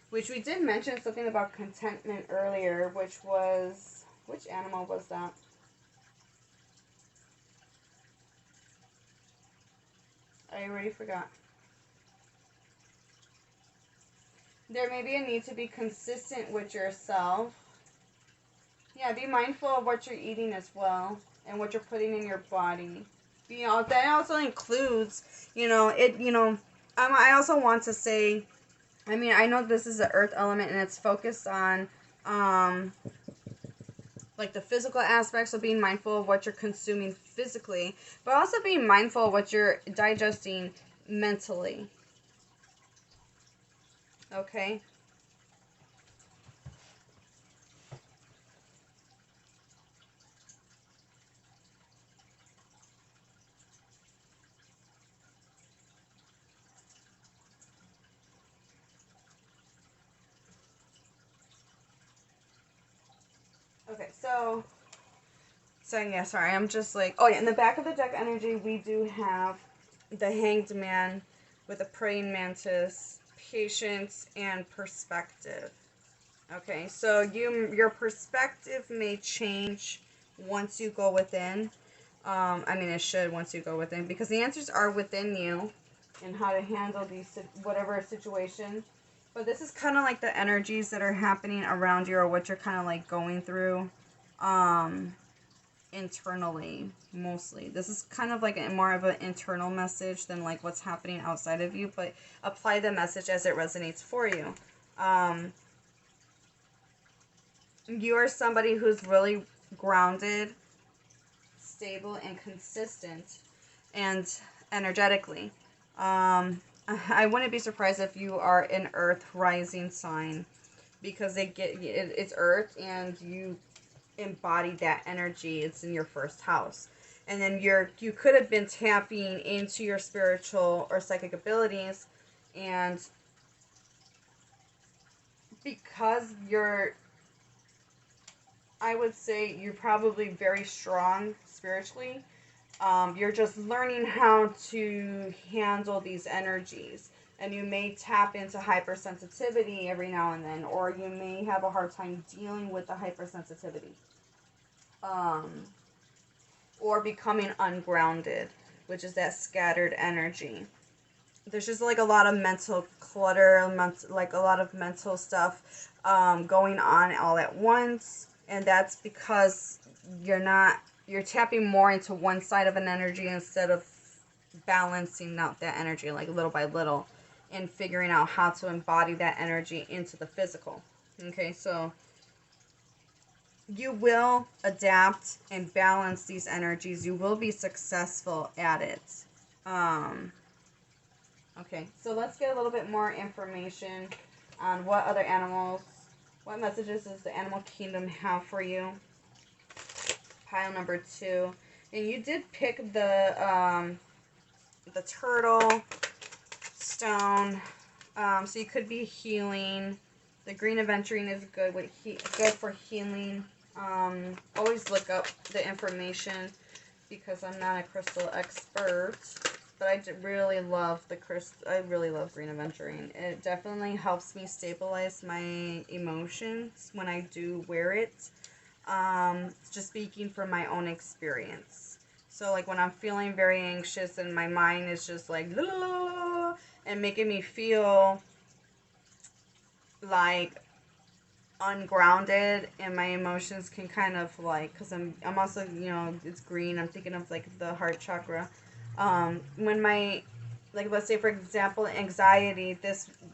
which we did mention something about contentment earlier, which was, which animal was that? I already forgot. There may be a need to be consistent with yourself. Yeah, be mindful of what you're eating as well and what you're putting in your body. That also includes, I also want to say, I know this is the earth element and it's focused on, like the physical aspects of being mindful of what you're consuming physically, but also being mindful of what you're digesting mentally. Okay? Okay, so yeah, sorry, I'm just like, oh yeah, in the back of the deck energy, we do have the Hanged Man with a praying mantis, patience, and perspective. Okay, so your perspective may change once you go within. It should once you go within, because the answers are within you and how to handle these whatever situation. But this is kind of like the energies that are happening around you or what you're kind of like going through internally mostly. This is kind of like more of an internal message than like what's happening outside of you, but apply the message as it resonates for you. You are somebody who's really grounded, stable, and consistent, and energetically. I wouldn't be surprised if you are an Earth rising sign, because it's Earth and you embody that energy. It's in your first house, and then you could have been tapping into your spiritual or psychic abilities, and because I would say you're probably very strong spiritually. You're just learning how to handle these energies. And you may tap into hypersensitivity every now and then, or you may have a hard time dealing with the hypersensitivity. um, or becoming ungrounded, which is that scattered energy. There's just like a lot of mental clutter, like a lot of mental stuff going on all at once, and that's because you're tapping more into one side of an energy instead of balancing out that energy like little by little and figuring out how to embody that energy into the physical. Okay, so you will adapt and balance these energies. You will be successful at it. Okay, so let's get a little bit more information on what other animals, what messages does the animal kingdom have for you? Pile number 2. And you did pick the turtle stone. So you could be healing. The green aventurine is good with good for healing. Always look up the information because I'm not a crystal expert, but I really love the crystal. I really love green aventurine. It definitely helps me stabilize my emotions when I do wear it. Just speaking from my own experience. So like when I'm feeling very anxious and my mind is just like and making me feel like ungrounded, and my emotions can kind of like, because I'm also, it's green, I'm thinking of like the heart chakra. When my, like, let's say for example anxiety,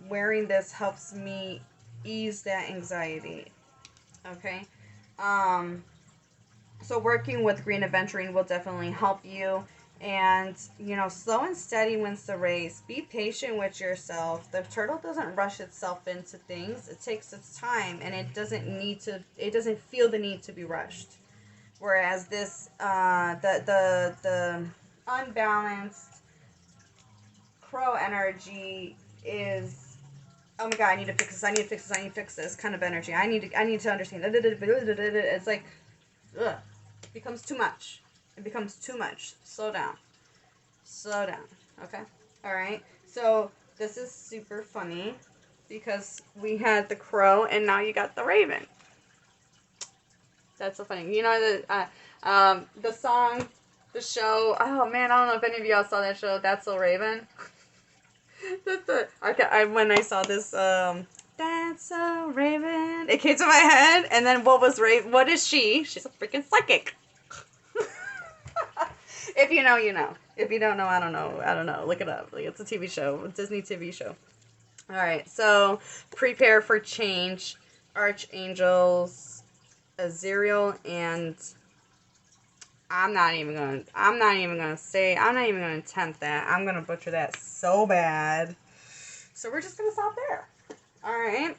wearing this helps me ease that anxiety. Okay. So working with green aventurine will definitely help you. And, slow and steady wins the race. Be patient with yourself. The turtle doesn't rush itself into things. It takes its time, and it doesn't feel the need to be rushed. Whereas this, the unbalanced crow energy is, oh my god, I need to fix this kind of energy. I need to understand. It's like, ugh, it becomes too much. Slow down. Okay. All right. So this is super funny because we had the crow and now you got the raven. That's so funny. The song, the show. Oh man, I don't know if any of y'all saw that show. That's So Raven. When I saw this, That's So Raven, it came to my head, and then what was Raven? What is she? She's a freaking psychic. If you know, you know. If you don't know, I don't know. I don't know. Look it up. Like, it's a TV show, a Disney TV show. All right, so prepare for change. Archangels, Azrael, and I'm not even gonna attempt that. I'm gonna butcher that so bad. So we're just gonna stop there. All right.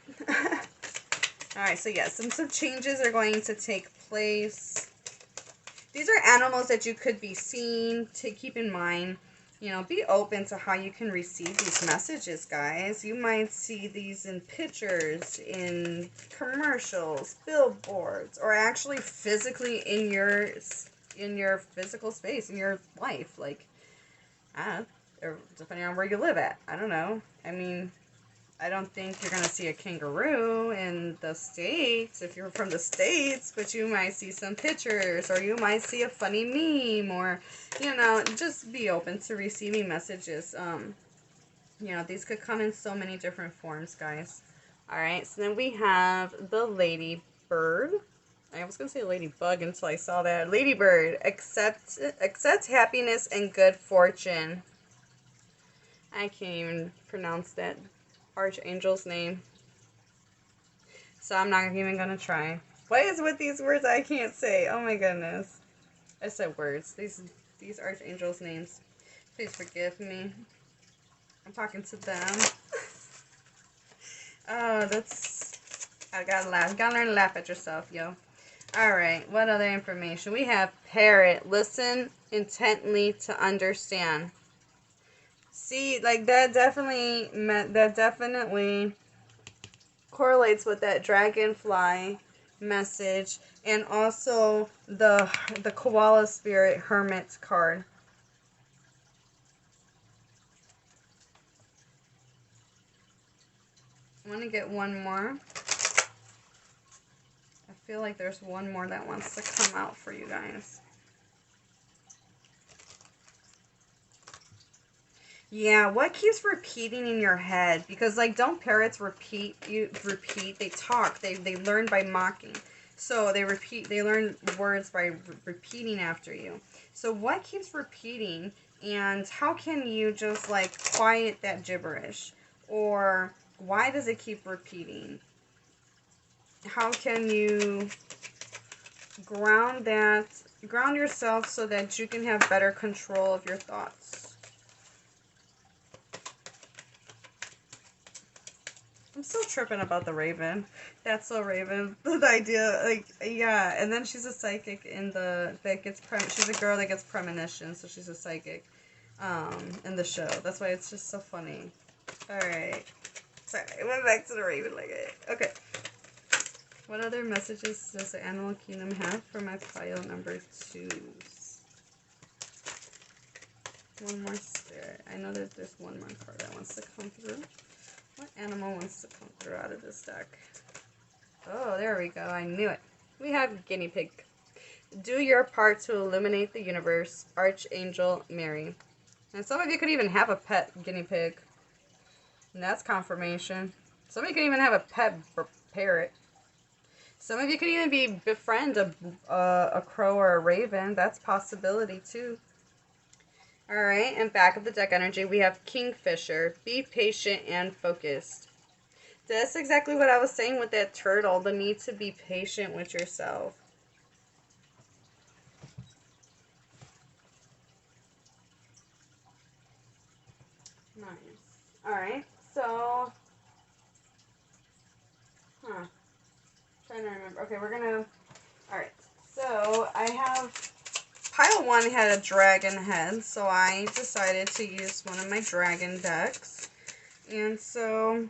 All right. So yes, some changes are going to take place. These are animals that you could be seeing. To keep in mind, be open to how you can receive these messages, guys. You might see these in pictures, in commercials, billboards, or actually physically in your physical space, in your life. Like, or depending on where you live at. I don't know. I mean, I don't think you're going to see a kangaroo in the States if you're from the States, but you might see some pictures, or you might see a funny meme, or, just be open to receiving messages. These could come in so many different forms, guys. All right, so then we have the ladybird. I was going to say ladybug until I saw that. Ladybird, accept happiness and good fortune. I can't even pronounce that archangel's name, so I'm not even gonna try. What is with these words I can't say? Oh my goodness. I said words. These archangels' names. Please forgive me. I'm talking to them. Oh, I gotta laugh. You gotta learn to laugh at yourself, yo. Alright, what other information? We have parrot. Listen intently to understand. See, like that definitely correlates with that dragonfly message, and also the koala spirit hermit card. I want to get one more. I feel like there's one more that wants to come out for you guys. Yeah, what keeps repeating in your head? Because, like, don't parrots repeat? They talk. They learn by mocking. So they learn words by repeating after you. So what keeps repeating, and how can you just, like, quiet that gibberish? Or why does it keep repeating? How can you ground yourself so that you can have better control of your thoughts? I'm still tripping about the Raven. That's so Raven. The idea, like, yeah. And then she's a psychic she's a girl that gets premonitions, so she's a psychic, in the show. That's why it's just so funny. Alright. Sorry, I went back to the Raven okay. What other messages does the Animal Kingdom have for my pile number 2s? One more spirit. I know that there's one more card that wants to come through. What animal wants to come through out of this deck? Oh, there we go. I knew it. We have guinea pig. Do your part to illuminate the universe, Archangel Mary. And some of you could even have a pet guinea pig. And that's confirmation. Some of you could even have a pet parrot. Some of you could even befriend a crow or a raven. That's a possibility too. Alright, and back of the deck energy, we have Kingfisher. Be patient and focused. That's exactly what I was saying with that turtle. The need to be patient with yourself. Nice. Alright, so... Trying to remember. Okay, we're gonna... Alright, so I have... Pile 1 had a dragon head, so I decided to use one of my dragon decks. And so,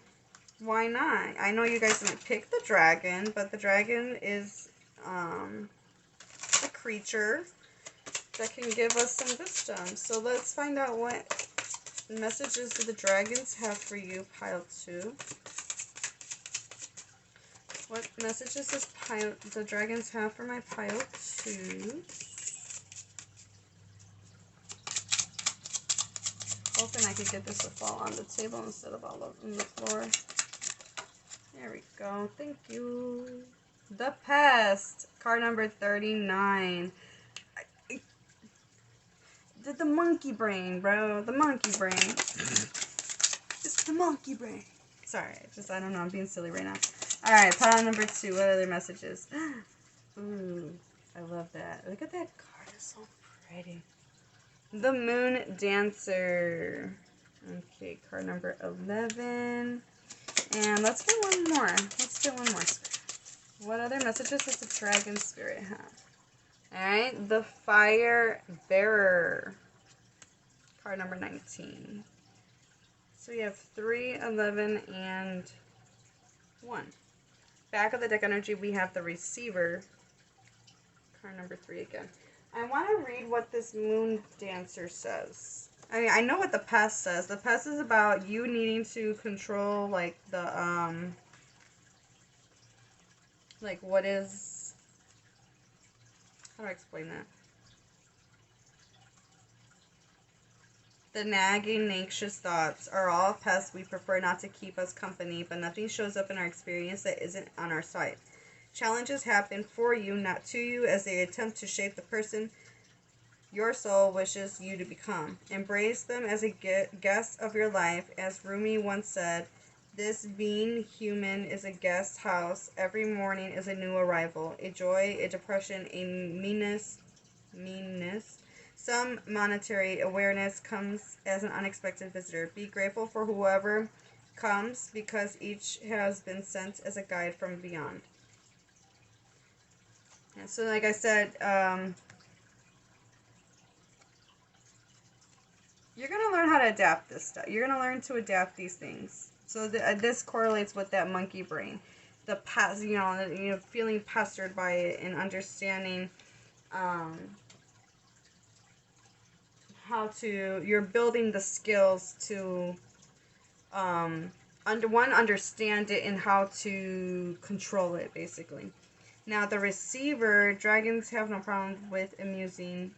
why not? I know you guys didn't pick the dragon, but the dragon is a creature that can give us some wisdom. So let's find out what messages do the dragons have for you, Pile 2. What messages does the dragons have for my Pile 2? Hoping I could get this to fall on the table instead of all over the floor. There we go. Thank you. The Pest. Card number 39. The monkey brain, bro. The monkey brain. It's the monkey brain. Sorry. I don't know. I'm being silly right now. Alright, pile number 2. What other messages? Ooh. I love that. Look at that card. It's so pretty. The Moon Dancer. Okay, card number 11. And let's get one more. What other messages does the Dragon Spirit have? Alright, the Fire Bearer. Card number 19. So we have 3, 11, and 1. Back of the deck energy, we have the Receiver. Card number 3 again. I want to read what this Moon Dancer says. I mean, I know what the Pest says. The Pest is about you needing to control, like, like, what is... How do I explain that? The nagging, anxious thoughts are all pests we prefer not to keep us company, but nothing shows up in our experience that isn't on our side. Challenges happen for you, not to you, as they attempt to shape the person your soul wishes you to become. Embrace them as a guest of your life. As Rumi once said, this being human is a guest house. Every morning is a new arrival. A joy, a depression, a meanness. Some monetary awareness comes as an unexpected visitor. Be grateful for whoever comes, because each has been sent as a guide from beyond. Yeah, so like I said, you're going to learn how to adapt this stuff. You're going to learn to adapt these things. So this correlates with that monkey brain. The past, feeling pestered by it and understanding you're building the skills to understand it and how to control it, basically. Now the receiver, dragons have no problem with amassing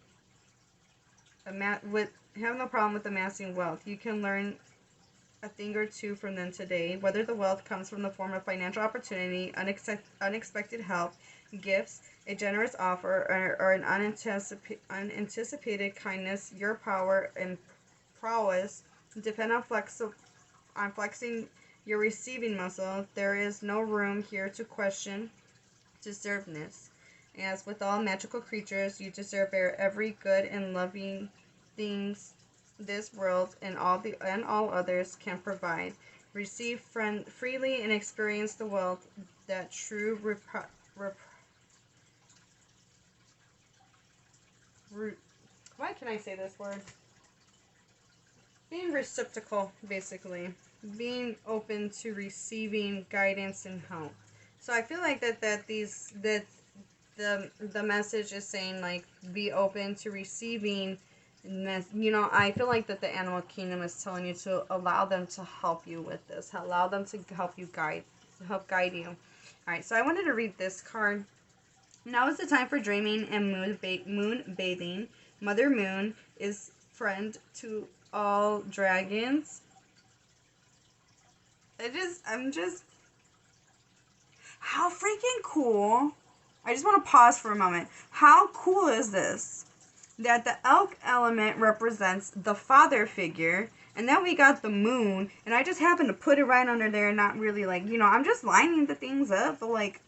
wealth. You can learn a thing or two from them today, whether the wealth comes from the form of financial opportunity, unexpected help, gifts, a generous offer, or an unanticipated kindness. Your power and prowess depend on flexing your receiving muscle. There is no room here to question deservedness. As with all magical creatures, you deserve every good and loving things this world and all others can provide. Receive freely and experience the wealth that true why can I say this word? Being receptacle, basically. Being open to receiving guidance and help. So I feel like that the message is saying, like, be open to receiving. I feel like that the animal kingdom is telling you to allow them to help you with this. Allow them to help guide you. All right, so I wanted to read this card. Now is the time for dreaming and moon bathing. Mother Moon is friend to all dragons. I'm just, how freaking cool. I just want to pause for a moment. How cool is this? That the elk element represents the father figure, and then we got the moon, and I just happened to put it right under there, not really like, I'm just lining the things up, but like,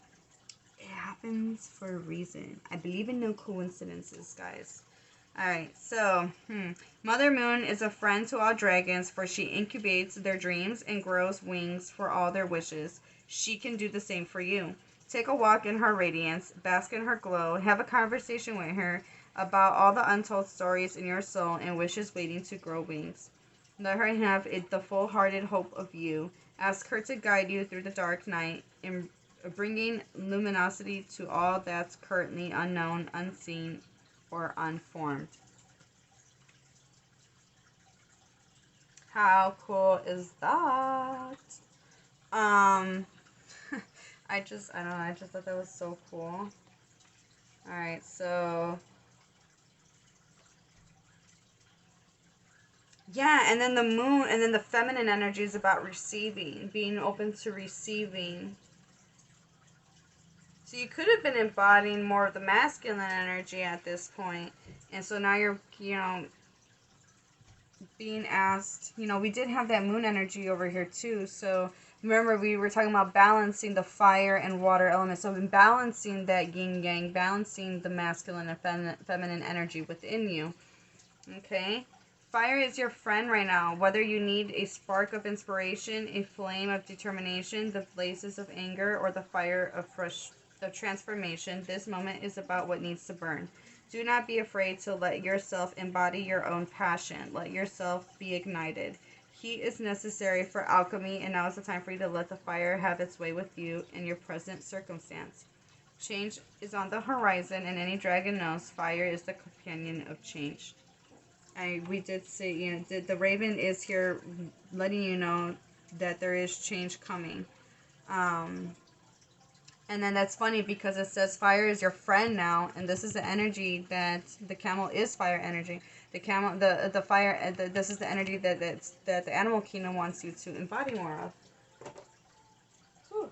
it happens for a reason. I believe in no coincidences, guys. Alright, so, Mother Moon is a friend to all dragons, for she incubates their dreams and grows wings for all their wishes. She can do the same for you. Take a walk in her radiance, bask in her glow, have a conversation with her about all the untold stories in your soul and wishes waiting to grow wings. Let her have the full-hearted hope of you. Ask her to guide you through the dark night in bringing luminosity to all that's currently unknown, unseen, or unformed. How cool is that? I don't know, I just thought that was so cool. Alright, so yeah, and then the moon, and then the feminine energy is about receiving, being open to receiving. So you could have been embodying more of the masculine energy at this point. And so now you're, being asked, we did have that moon energy over here too. So remember, we were talking about balancing the fire and water elements. So in balancing that yin yang, balancing the masculine and feminine energy within you. Okay? Fire is your friend right now. Whether you need a spark of inspiration, a flame of determination, the blazes of anger, or the fire of transformation, this moment is about what needs to burn. Do not be afraid to let yourself embody your own passion. Let yourself be ignited. Heat is necessary for alchemy, and now is the time for you to let the fire have its way with you in your present circumstance. Change is on the horizon, and any dragon knows fire is the companion of change. We did say, the raven is here letting you know that there is change coming. And then that's funny because it says fire is your friend now, and this is the energy that the camel is fire energy. The camel, the fire, this is the energy that the animal kingdom wants you to embody more of. Whew.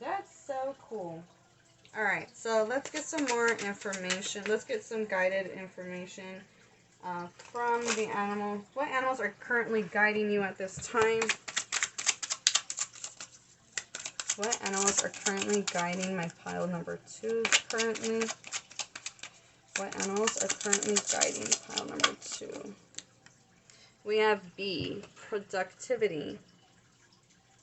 That's so cool. All right, so let's get some more information. Let's get some guided information from the animals. What animals are currently guiding you at this time? What animals are currently guiding my pile number 2 currently? What animals are currently guiding pile number 2? We have B, productivity.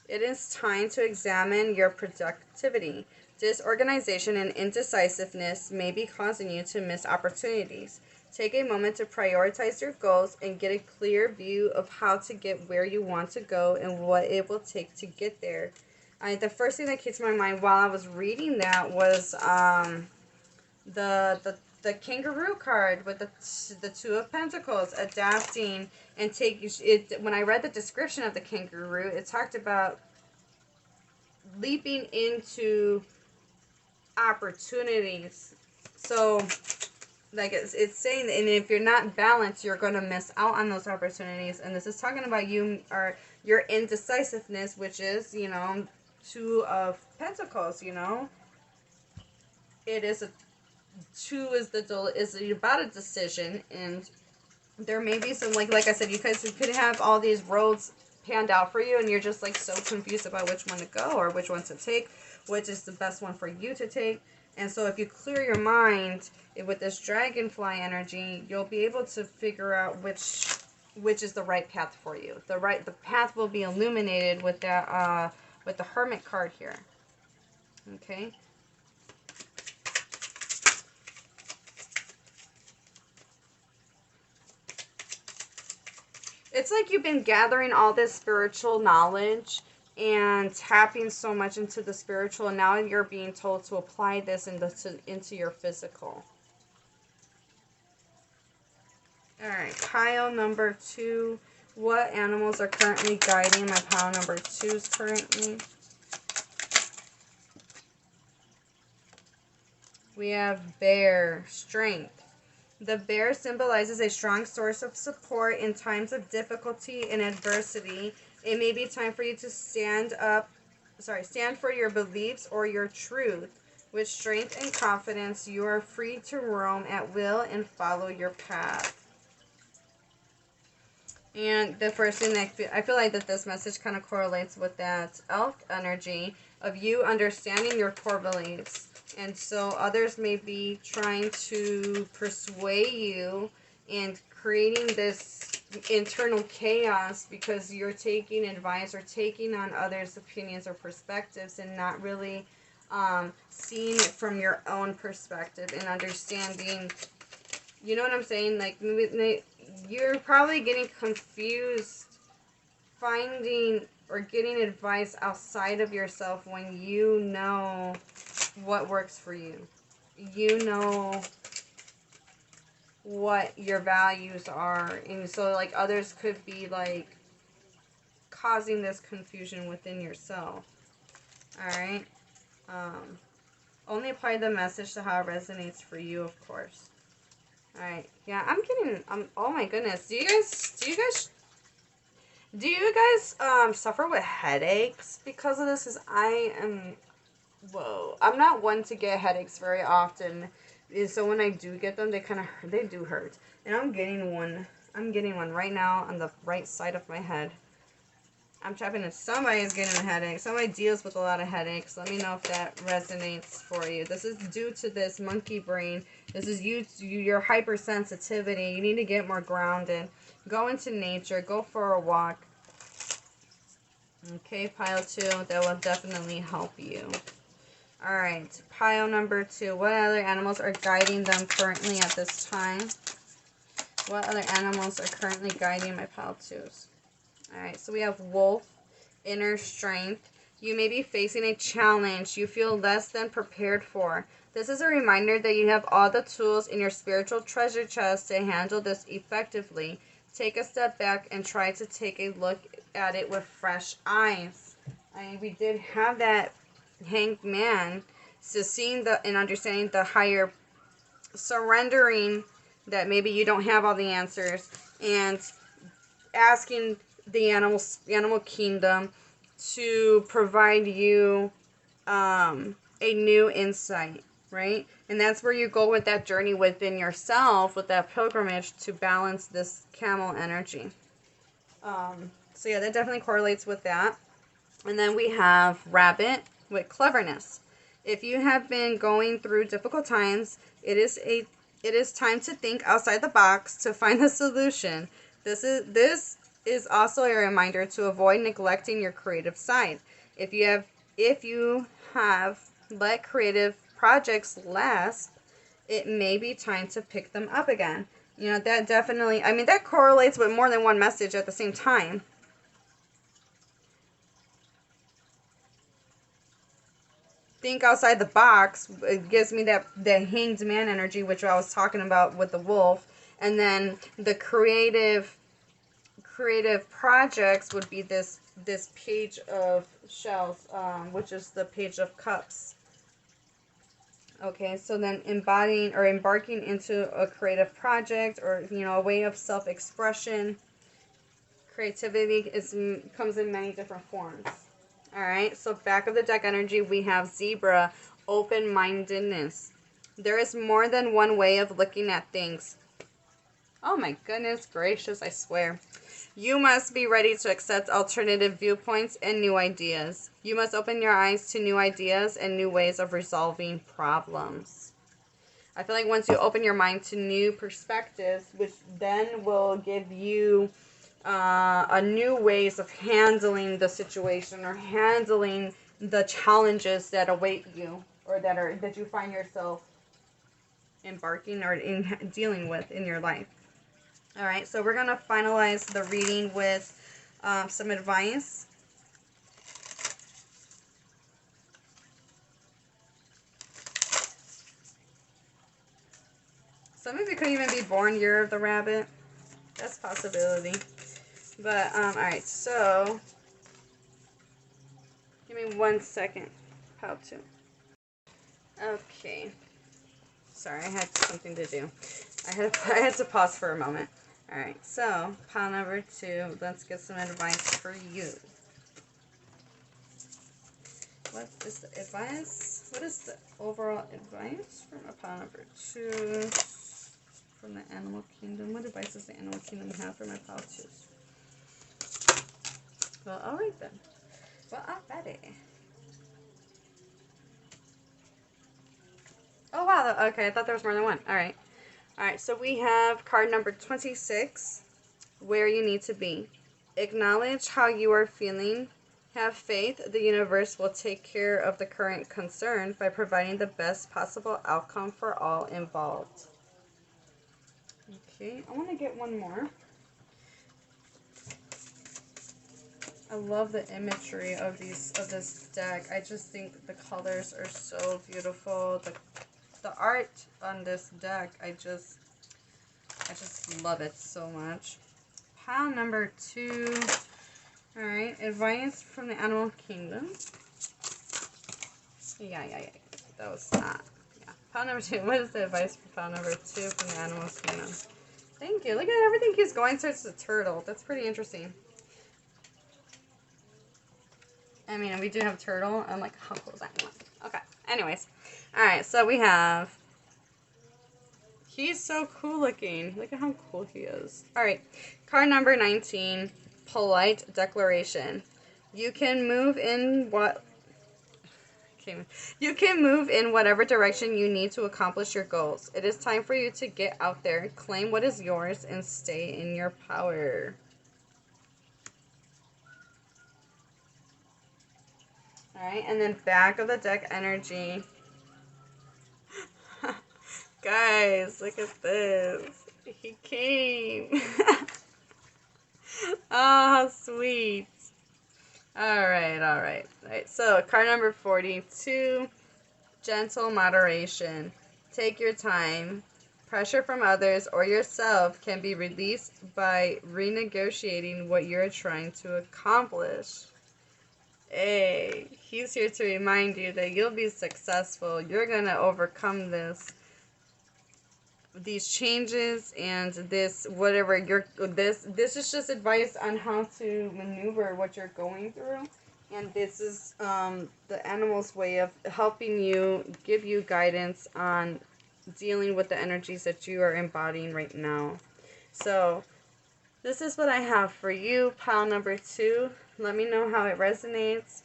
It is time to examine your productivity. Disorganization and indecisiveness may be causing you to miss opportunities. Take a moment to prioritize your goals and get a clear view of how to get where you want to go and what it will take to get there. The first thing that came to my mind while I was reading that was the kangaroo card with the 2 of Pentacles, adapting and taking it. When I read the description of the kangaroo, it talked about leaping into opportunities. So, like it's saying, and if you're not balanced, you're going to miss out on those opportunities. And this is talking about your indecisiveness, which is, you know, Two of Pentacles. You know, it is a two is about a decision, and there may be some, like I said, you guys could have all these roads panned out for you, and you're just like so confused about which one to go or which one to take, which is the best one for you to take. And so if you clear your mind with this dragonfly energy, you'll be able to figure out which is the right path for you. The path will be illuminated with that with the Hermit card here. Okay. It's like you've been gathering all this spiritual knowledge and tapping so much into the spiritual, and now you're being told to apply this into your physical. Alright, pile number 2. What animals are currently guiding my pile number 2s currently? We have bear, strength. The bear symbolizes a strong source of support in times of difficulty and adversity. It may be time for you to stand for your beliefs or your truth. With strength and confidence, you are free to roam at will and follow your path. And the first thing I feel like that this message kind of correlates with that elk energy of you understanding your core beliefs. And so others may be trying to persuade you and creating this internal chaos because you're taking advice or taking on others' opinions or perspectives and not really seeing it from your own perspective and understanding, you know what I'm saying? Like, you're probably getting confused finding or getting advice outside of yourself when you know what works for you. You know what your values are. And so, like, others could be, like, causing this confusion within yourself. Alright? Only apply the message to how it resonates for you, of course. Alright. Yeah, oh my goodness. Do you guys suffer with headaches because of this? Because I'm not one to get headaches very often. And so when I do get them, they do hurt. And I'm getting one right now on the right side of my head. I'm tapping in. Somebody's getting a headache. Somebody deals with a lot of headaches. Let me know if that resonates for you. This is due to this monkey brain. This is your hypersensitivity. You need to get more grounded. Go into nature. Go for a walk. Okay, pile 2. That will definitely help you. Alright, pile number 2. What other animals are guiding them currently at this time? What other animals are currently guiding my pile 2s? Alright, so we have wolf, inner strength. You may be facing a challenge you feel less than prepared for. This is a reminder that you have all the tools in your spiritual treasure chest to handle this effectively. Take a step back and try to take a look at it with fresh eyes. We did have that hanged man. So seeing and understanding the higher, surrendering that maybe you don't have all the answers, and asking the animal kingdom to provide you a new insight, right? And that's where you go with that journey within yourself, with that pilgrimage to balance this camel energy. So yeah, that definitely correlates with that. And then we have rabbit with cleverness. If you have been going through difficult times, it is time to think outside the box to find a solution. This is also a reminder to avoid neglecting your creative side. If you have let creative projects last, it may be time to pick them up again. You know, that definitely, that correlates with more than one message at the same time. Think outside the box. It gives me that hanged man energy, which I was talking about with the wolf. And then the creative projects would be this page of shells, which is the page of cups. Okay, so then embodying or embarking into a creative project, or a way of self-expression. Creativity comes in many different forms. All right, so back of the deck energy, we have Zebra, open-mindedness. There is more than one way of looking at things. Oh my goodness gracious, I swear. You must be ready to accept alternative viewpoints and new ideas. You must open your eyes to new ideas and new ways of resolving problems. I feel like once you open your mind to new perspectives, which then will give you a new ways of handling the situation or handling the challenges that await you, or that you find yourself embarking or in dealing with in your life. All right, so we're gonna finalize the reading with some advice. Some of you could even be born year of the rabbit. That's a possibility. But all right, so give me 1 second. How to? Okay. Sorry, I had something to do. I had to pause for a moment. All right, so pile number 2. Let's get some advice for you. What is the advice? What is the overall advice from a pile number 2 from the animal kingdom? What advice does the animal kingdom have for my pile 2s? Well, all right then. Well, alrighty. Oh wow, okay, I thought there was more than one. Alright. Alright, so we have card number 26, where you need to be. Acknowledge how you are feeling. Have faith the universe will take care of the current concern by providing the best possible outcome for all involved. Okay, I want to get one more. I love the imagery of this deck. I just think the colors are so beautiful. The art on this deck, I just love it so much. Pile number 2. Alright, advice from the animal kingdom. Yeah. That was not. Yeah. Pile number 2. What is the advice for pile number 2 from the animal kingdom? Thank you. Look at everything keeps going towards the turtle. That's pretty interesting. I mean, we do have turtle. I'm like, how cool is that one? Okay. Anyways. Alright, so we have... He's so cool looking. Look at how cool he is. Alright. Card number 19. Polite declaration. You can move in You can move in whatever direction you need to accomplish your goals. It is time for you to get out there, claim what is yours, and stay in your power. Alright, and then back of the deck energy. Guys, look at this. He came. Oh, how sweet. Alright. So, card number 42. Gentle moderation. Take your time. Pressure from others or yourself can be released by renegotiating what you're trying to accomplish. Hey, he's here to remind you that you'll be successful. You're going to overcome these changes and this is just advice on how to maneuver what you're going through, and this is the animal's way of helping you, give you guidance on dealing with the energies that you are embodying right now. So this is what I have for you, pile number 2. Let me know how it resonates.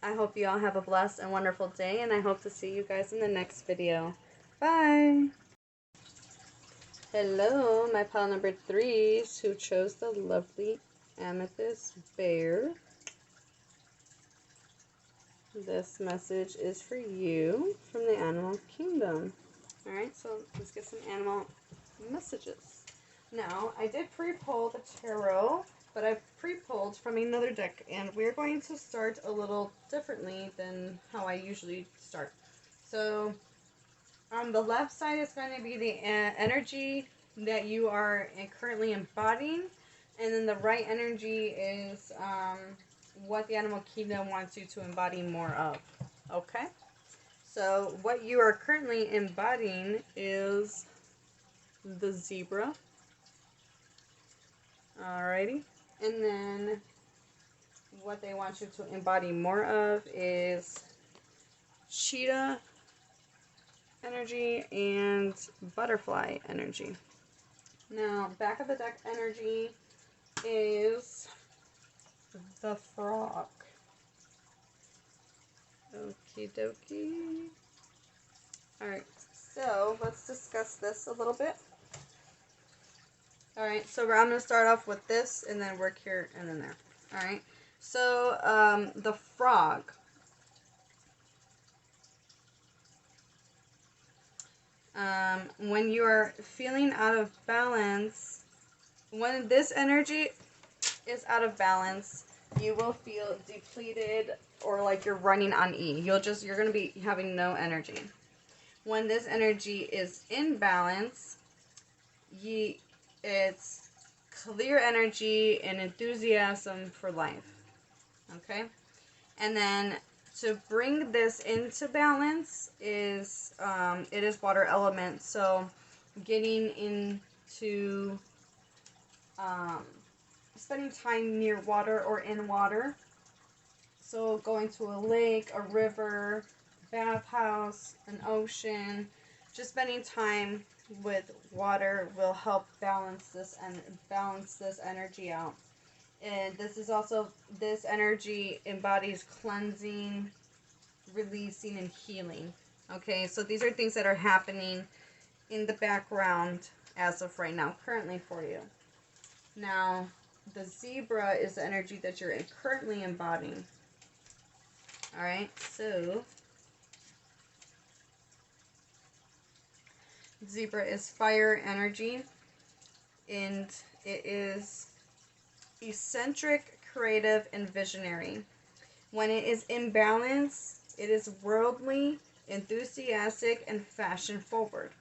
I hope you all have a blessed and wonderful day, and I hope to see you guys in the next video. Bye! Hello, my pile number 3s who chose the lovely amethyst bear. This message is for you from the animal kingdom. Alright, so let's get some animal messages. Now, I did pre-pull the tarot, but I pre-pulled from another deck, and we're going to start a little differently than how I usually start. So, on the left side is going to be the energy that you are currently embodying, and then the right energy is what the animal kingdom wants you to embody more of. Okay? So what you are currently embodying is the zebra. Alrighty. And then what they want you to embody more of is cheetah energy and butterfly energy. Now, back of the deck energy is the frog. Okie dokie. Alright, so let's discuss this a little bit. Alright, so I'm going to start off with this and then work here and then there. Alright, so the frog. When you are feeling out of balance, when this energy is out of balance, you will feel depleted or like you're running on E. You're going to be having no energy. When this energy is in balance, it's clear energy and enthusiasm for life. Okay? And then to bring this into balance is, it is water element. So getting into, spending time near water or in water. So going to a lake, a river, bathhouse, an ocean, just spending time with water will help balance this energy out. And this energy embodies cleansing, releasing, and healing. Okay, so these are things that are happening in the background as of right now, currently for you. Now, the zebra is the energy that you're currently embodying. Alright, so zebra is fire energy, and it is eccentric, creative, and visionary. When it is in balance, it is worldly, enthusiastic, and fashion forward.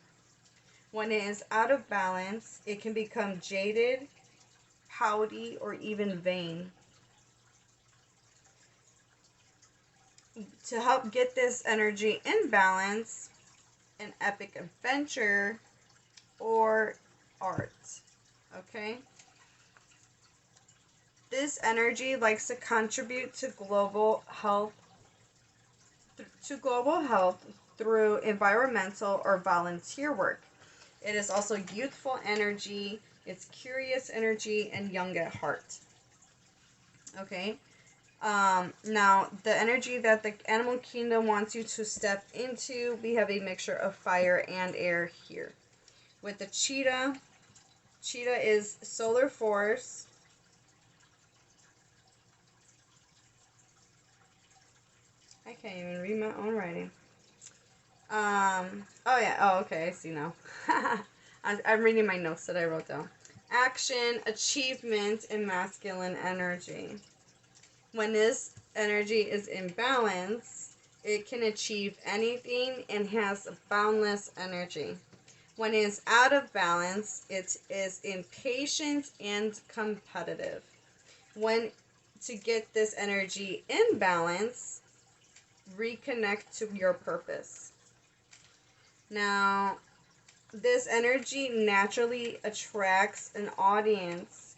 When it is out of balance, it can become jaded, pouty, or even vain. To help get this energy in balance, an epic adventure or art. Okay? This energy likes to contribute to global health through environmental or volunteer work. It is also youthful energy, it's curious energy, and young at heart. Okay? Now, the energy that the animal kingdom wants you to step into, we have a mixture of fire and air here. With the cheetah is solar force. I can't even read my own writing. Okay, I see now. I'm reading my notes that I wrote down. Action, achievement, and masculine energy. When this energy is in balance, it can achieve anything and has boundless energy. When it is out of balance, it is impatient and competitive. To get this energy in balance, reconnect to your purpose. Now, this energy naturally attracts an audience.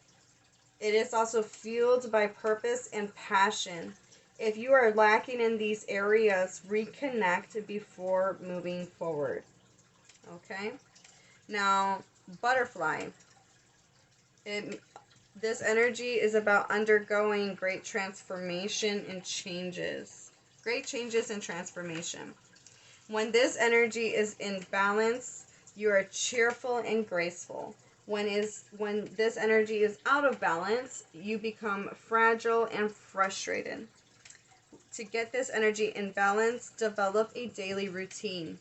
It is also fueled by purpose and passion. If you are lacking in these areas, reconnect before moving forward. Okay? Now, butterfly. This energy is about undergoing great transformation and changes. Great changes and transformation. When this energy is in balance, you are cheerful and graceful. When this energy is out of balance, you become fragile and frustrated. To get this energy in balance, develop a daily routine.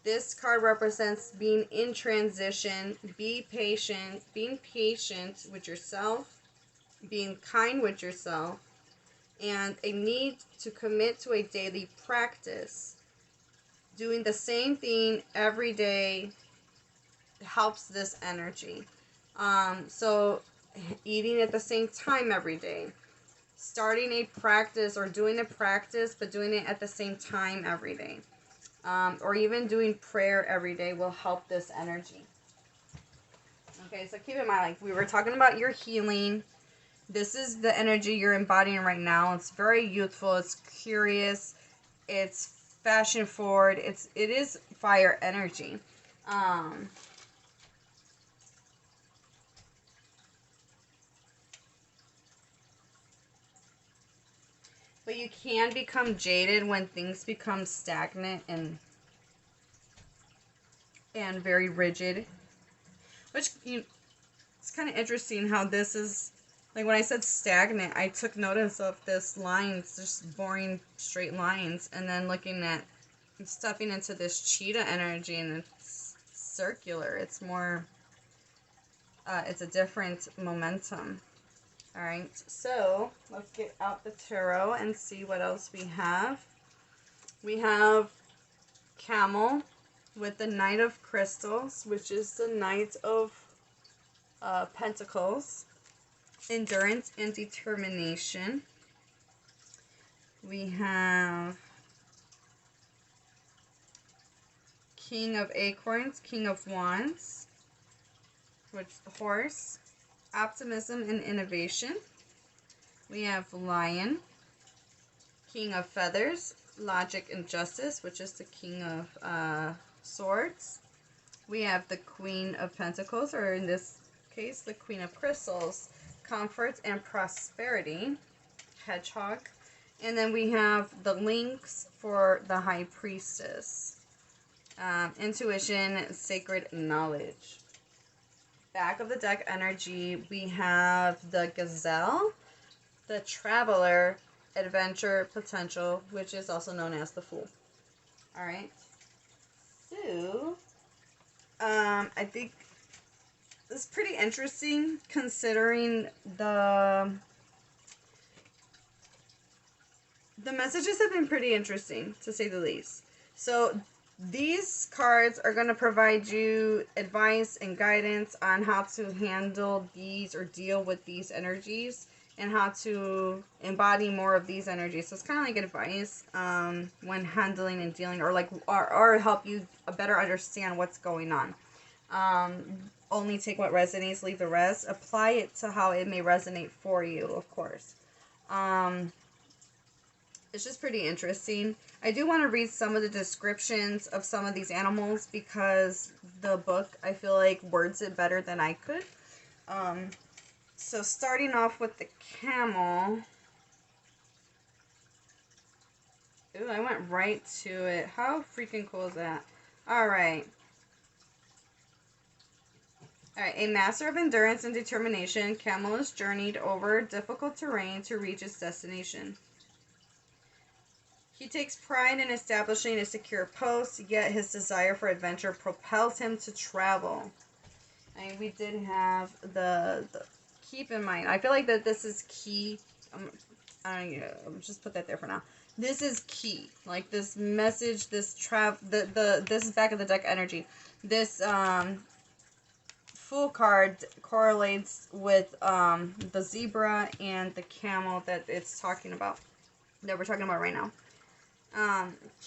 This card represents being in transition, being patient with yourself, being kind with yourself, and a need to commit to a daily practice. Doing the same thing every day helps this energy. So eating at the same time every day. starting a practice or doing a practice, but doing it at the same time every day. Or even doing prayer every day will help this energy. Okay, so keep in mind, like we were talking about your healing. This is the energy you're embodying right now. It's very youthful. It's curious. It's fashion forward. It is fire energy. But you can become jaded when things become stagnant and very rigid. Which it's kind of interesting how this is, like when I said stagnant, I took notice of this lines, just boring straight lines, and then looking at stepping into this cheetah energy and it's circular. It's more, it's a different momentum. All right, so let's get out the tarot and see what else we have. We have Camel with the Knight of Crystals, which is the Knight of Pentacles, endurance and determination. We have King of Acorns, King of Wands, which horse, optimism and innovation. We have Lion, King of Feathers, logic and justice, which is the King of Swords. We have the Queen of Pentacles, or in this case, the Queen of Crystals, comfort and prosperity, hedgehog. And then we have the Lynx for the High Priestess, intuition, sacred knowledge. Back of the deck energy, we have the Gazelle, the Traveler, adventure, potential, which is also known as the Fool. All right. So, I think it's pretty interesting considering the messages have been pretty interesting, to say the least. So these cards are going to provide you advice and guidance on how to handle these or deal with these energies and how to embody more of these energies. So it's kind of like advice when handling and dealing, or like or help you better understand what's going on. Only take what resonates, leave the rest. Apply it to how it may resonate for you, of course. It's just pretty interesting. I do want to read some of the descriptions of some of these animals because the book, I feel like, words it better than I could. So starting off with the camel. Ooh, I went right to it. How freaking cool is that? Alright. Alright, a master of endurance and determination, camel has journeyed over difficult terrain to reach its destination. He takes pride in establishing a secure post, yet his desire for adventure propels him to travel. I mean, we did have the keep in mind. I feel like that this is key. I'll just put that there for now. This is key. Like this message, this this is back of the deck energy. This Fool card correlates with the zebra and the camel that it's talking about. That we're talking about right now.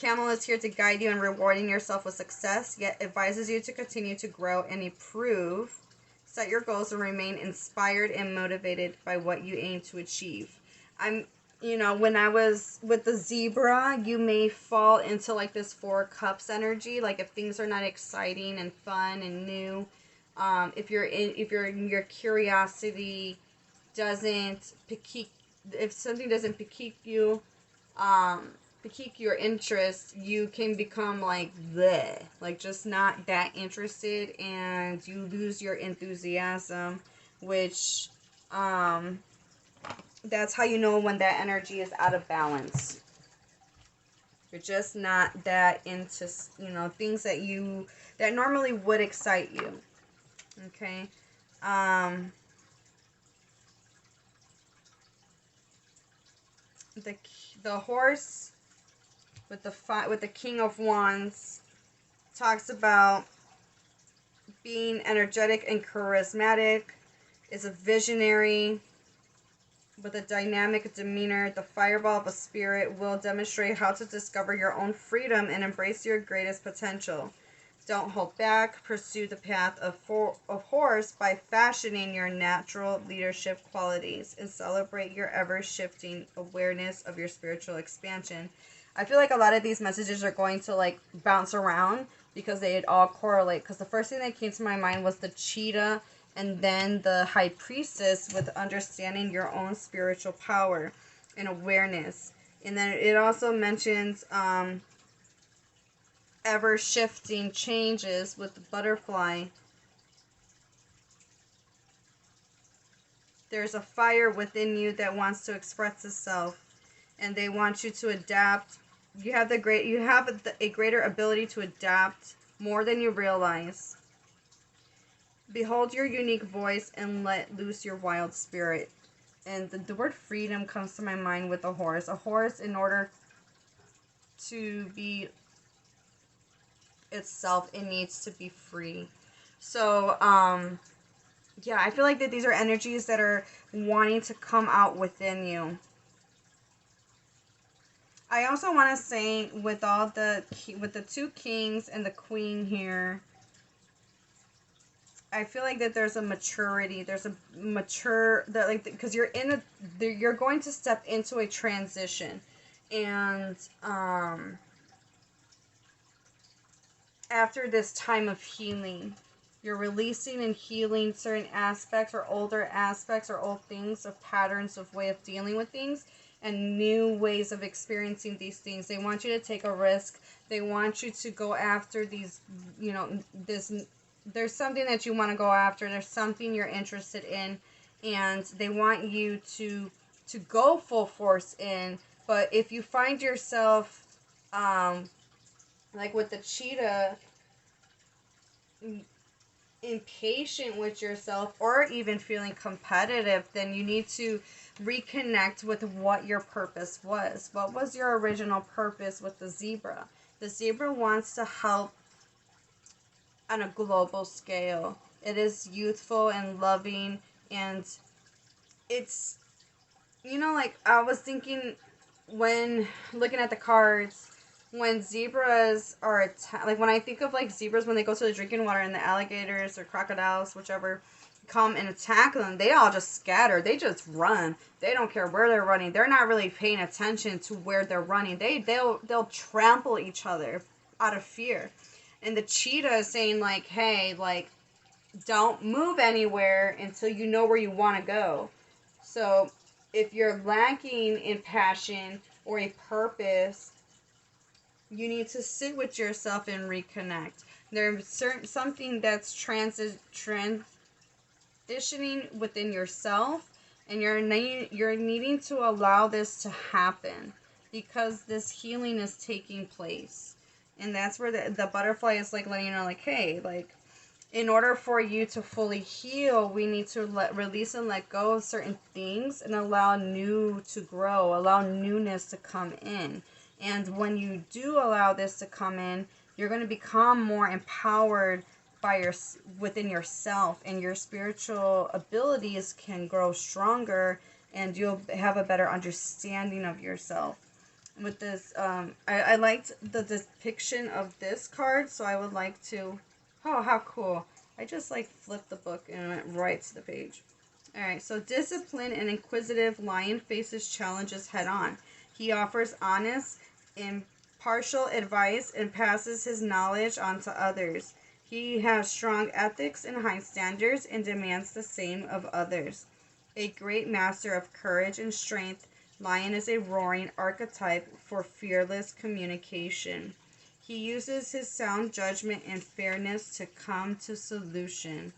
Camel is here to guide you in rewarding yourself with success, yet advises you to continue to grow and improve. Set your goals and remain inspired and motivated by what you aim to achieve. When I was with the zebra, you may fall into like this Four Cups energy. Like if things are not exciting and fun and new, if your curiosity doesn't pique, if something doesn't pique you, pique your interest, you can become like bleh, like just not that interested, and you lose your enthusiasm, which that's how you know when that energy is out of balance. You're just not that into things that normally would excite you. Okay. The horse with the King of Wands talks about being energetic and charismatic, is a visionary, With a dynamic demeanor, the fireball of a spirit will demonstrate how to discover your own freedom and embrace your greatest potential. Don't hold back. Pursue the path of horse by fashioning your natural leadership qualities and celebrate your ever-shifting awareness of your spiritual expansion. I feel like a lot of these messages are going to like bounce around because they all correlate. Because the first thing that came to my mind was the cheetah and then the high priestess with understanding your own spiritual power and awareness. And then it also mentions ever shifting changes with the butterfly. There's a fire within you that wants to express itself, and they want you to adapt. You have a greater ability to adapt more than you realize. Behold your unique voice and let loose your wild spirit. And the word freedom comes to my mind with a horse. A horse, in order to be itself, it needs to be free. So, yeah, I feel like that these are energies that are wanting to come out within you. I also want to say with the two kings and the queen here, I feel like that there's a maturity. There's a mature that like because you're going to step into a transition, and after this time of healing, you're releasing and healing certain aspects or older aspects or old things of patterns of way of dealing with things and new ways of experiencing these things. They want you to take a risk. They want you to go after these, there's something that you want to go after. There's something you're interested in, and they want you to go full force in. But if you find yourself, like with the cheetah, impatient with yourself or even feeling competitive, then you need to reconnect with what your purpose was. What was your original purpose with the zebra? The zebra wants to help on a global scale. It is youthful and loving, and it's, like I was thinking when looking at the cards, when zebras are like when I think of like zebras when they go to the drinking water and the alligators or crocodiles, whichever, come and attack them, they all just scatter. They just run. They don't care where they're running. They're not really paying attention to where they're running. They'll trample each other out of fear. And the cheetah is saying like, hey, like, don't move anywhere until you know where you want to go. So if you're lacking in passion or a purpose, you need to sit with yourself and reconnect. There's something that's transitioning within yourself, and you're needing to allow this to happen because this healing is taking place. And that's where the butterfly is like letting you know, like, hey, like, in order for you to fully heal, we need to release and let go of certain things and allow new to grow, allow newness to come in. And when you do allow this to come in, you're going to become more empowered within yourself, and your spiritual abilities can grow stronger, and you'll have a better understanding of yourself. With this, I liked the depiction of this card, so I would like to. Oh, how cool. I just like flipped the book and went right to the page. Alright, so disciplined and inquisitive lion faces challenges head on. He offers honest, impartial advice and passes his knowledge on to others. He has strong ethics and high standards and demands the same of others. A great master of courage and strength, lion is a roaring archetype for fearless communication. He uses his sound judgment and fairness to come to solution.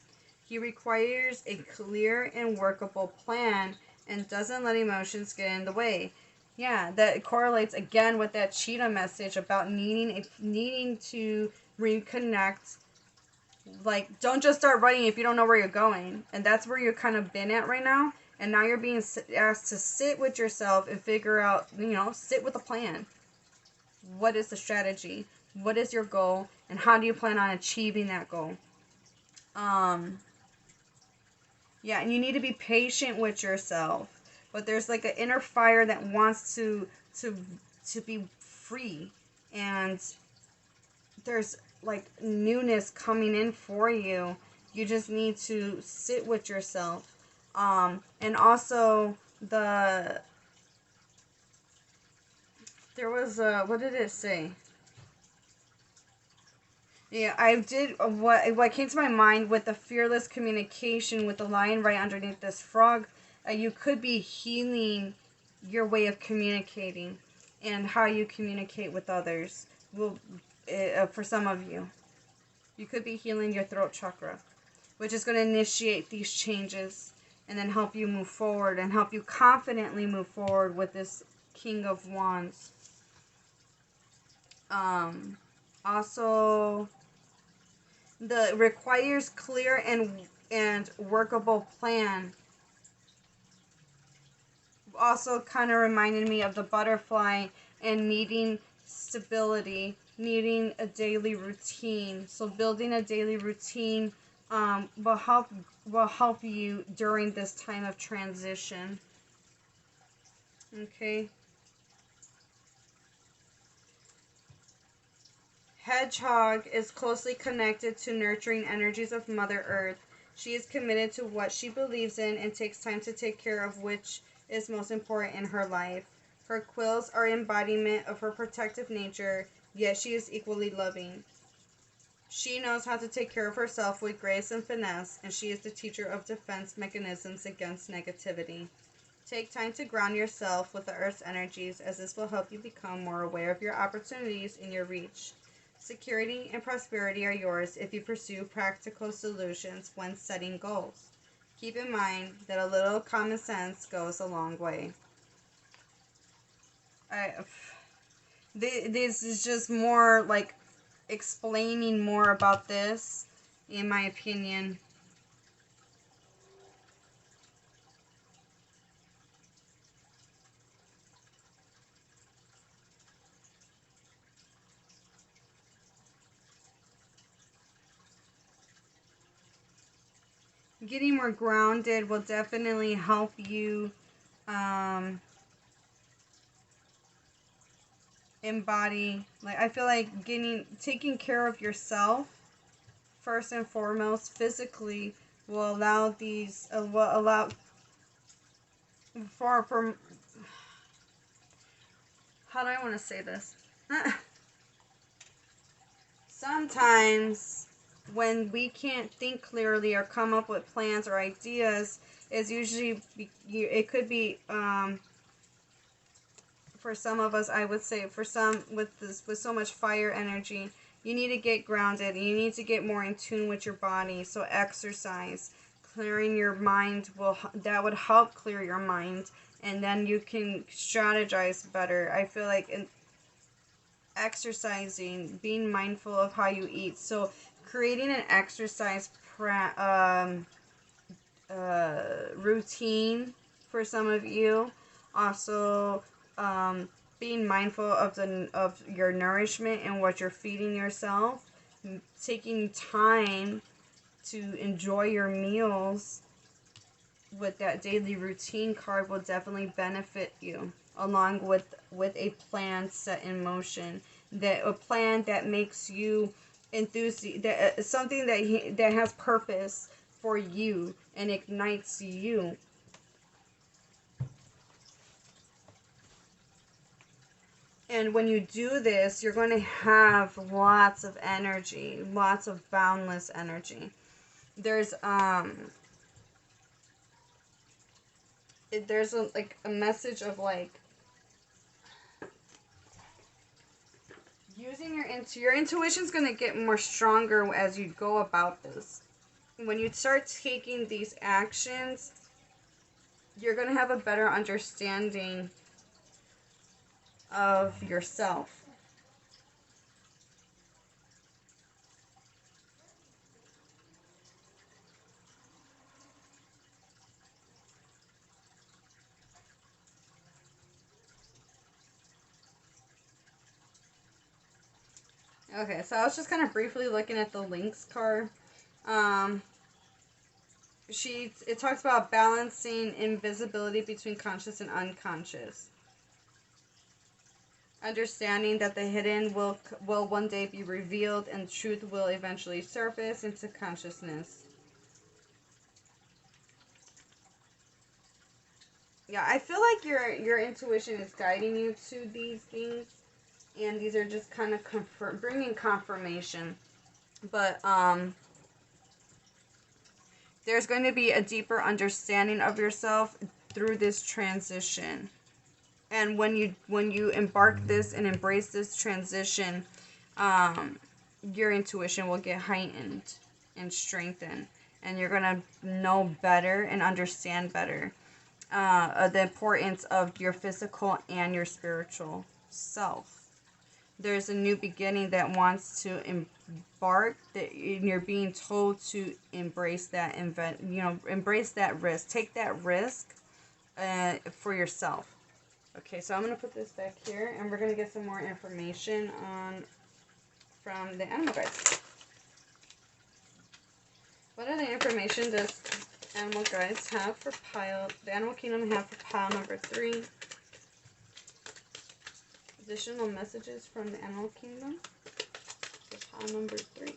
He requires a clear and workable plan and doesn't let emotions get in the way. Yeah, that correlates again with that cheetah message about needing to reconnect. Like, don't just start running if you don't know where you're going. And that's where you're kind of been at right now. And now you're being asked to sit with yourself and figure out, sit with a plan. What is the strategy? What is your goal? And how do you plan on achieving that goal? Yeah, and you need to be patient with yourself. but there's like an inner fire that wants to be free, and there's like newness coming in for you. You just need to sit with yourself. And also there was what did it say? Yeah, I did what came to my mind with the fearless communication with the lion right underneath this frog. You could be healing your way of communicating and how you communicate with others. Will for some of you, you could be healing your throat chakra, which is going to initiate these changes and then help you move forward and help you confidently move forward with this King of Wands. Also, the requires clear and workable plan. Also kind of reminded me of the butterfly and needing stability, needing a daily routine. So building a daily routine will help you during this time of transition. Okay. Hedgehog is closely connected to nurturing energies of Mother Earth. She is committed to what she believes in and takes time to take care of which is most important in her life. Her quills are embodiment of her protective nature, yet she is equally loving. She knows how to take care of herself with grace and finesse, and she is the teacher of defense mechanisms against negativity. Take time to ground yourself with the Earth's energies, as this will help you become more aware of your opportunities in your reach. Security and prosperity are yours if you pursue practical solutions when setting goals. Keep in mind that a little common sense goes a long way. This is just more like explaining more about this, in my opinion. Getting more grounded will definitely help you embody, like, I feel like taking care of yourself first and foremost physically will allow for how do I want to say this? Sometimes when we can't think clearly or come up with plans or ideas, is usually it could be for some of us, I would say, for some with so much fire energy, you need to get grounded. You need to get more in tune with your body. So exercise, clearing your mind that would help clear your mind, and then you can strategize better. I feel like exercising, being mindful of how you eat. So creating an exercise routine for some of you. Also, being mindful of your nourishment and what you're feeding yourself. Taking time to enjoy your meals with that daily routine card will definitely benefit you, along with a plan set in motion, a plan that makes you something that has purpose for you and ignites you. And when you do this, you're going to have lots of energy, lots of boundless energy. There's a message of like using your intuition's going to get more stronger as you go about this. When you start taking these actions, you're going to have a better understanding of yourself. Okay, so I was just kind of briefly looking at the links card. it talks about balancing invisibility between conscious and unconscious. Understanding that the hidden will one day be revealed and truth will eventually surface into consciousness. Yeah, I feel like your intuition is guiding you to these things, and these are just kind of bringing confirmation. But there's going to be a deeper understanding of yourself through this transition. And when you embark this and embrace this transition, your intuition will get heightened and strengthened, and you're gonna know better and understand better the importance of your physical and your spiritual self. There's a new beginning that wants to embark, that you're being told to embrace that embrace that risk, take that risk for yourself. Okay, so I'm going to put this back here, and we're going to get some more information from the animal guides. What other information does animal guides have for the animal kingdom have for pile number 3? Additional messages from the animal kingdom for pile number 3.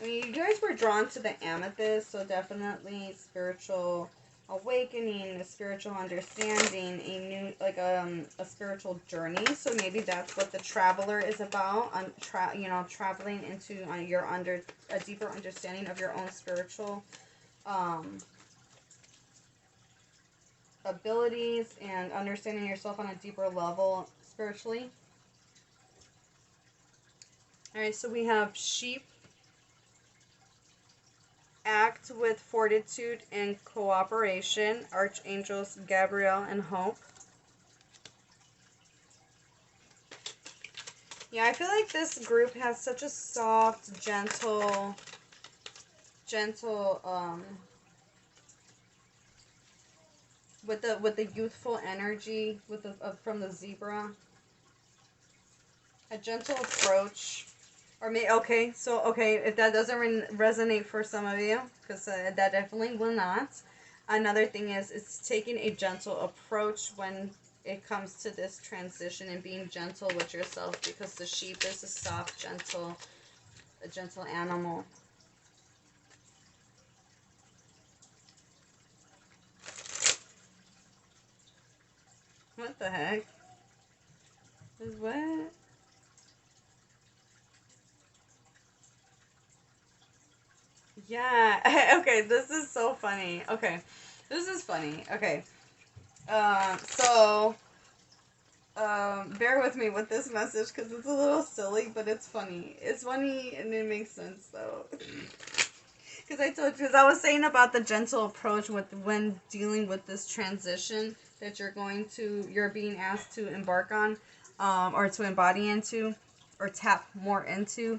I mean, you guys were drawn to the amethyst, so definitely spiritual awakening, a spiritual understanding, a new, like a spiritual journey. So maybe that's what the traveler is about. Traveling into a deeper understanding of your own spiritual abilities and understanding yourself on a deeper level spiritually. All right, so we have sheep. Act with fortitude and cooperation. Archangels Gabriel and Hope. Yeah, I feel like this group has such a soft, gentle, with the youthful energy from the zebra. A gentle approach. Or if that doesn't resonate for some of you, because that definitely will not. Another thing is, it's taking a gentle approach when it comes to this transition and being gentle with yourself, because the sheep is a soft, a gentle animal. What the heck? What? Yeah. Okay, this is so funny. Okay. This is funny. Okay. Bear with me with this message because it's a little silly, but it's funny. It's funny and it makes sense though. Because I was saying about the gentle approach when dealing with this transition that you're being asked to embark on, or to embody into, or tap more into.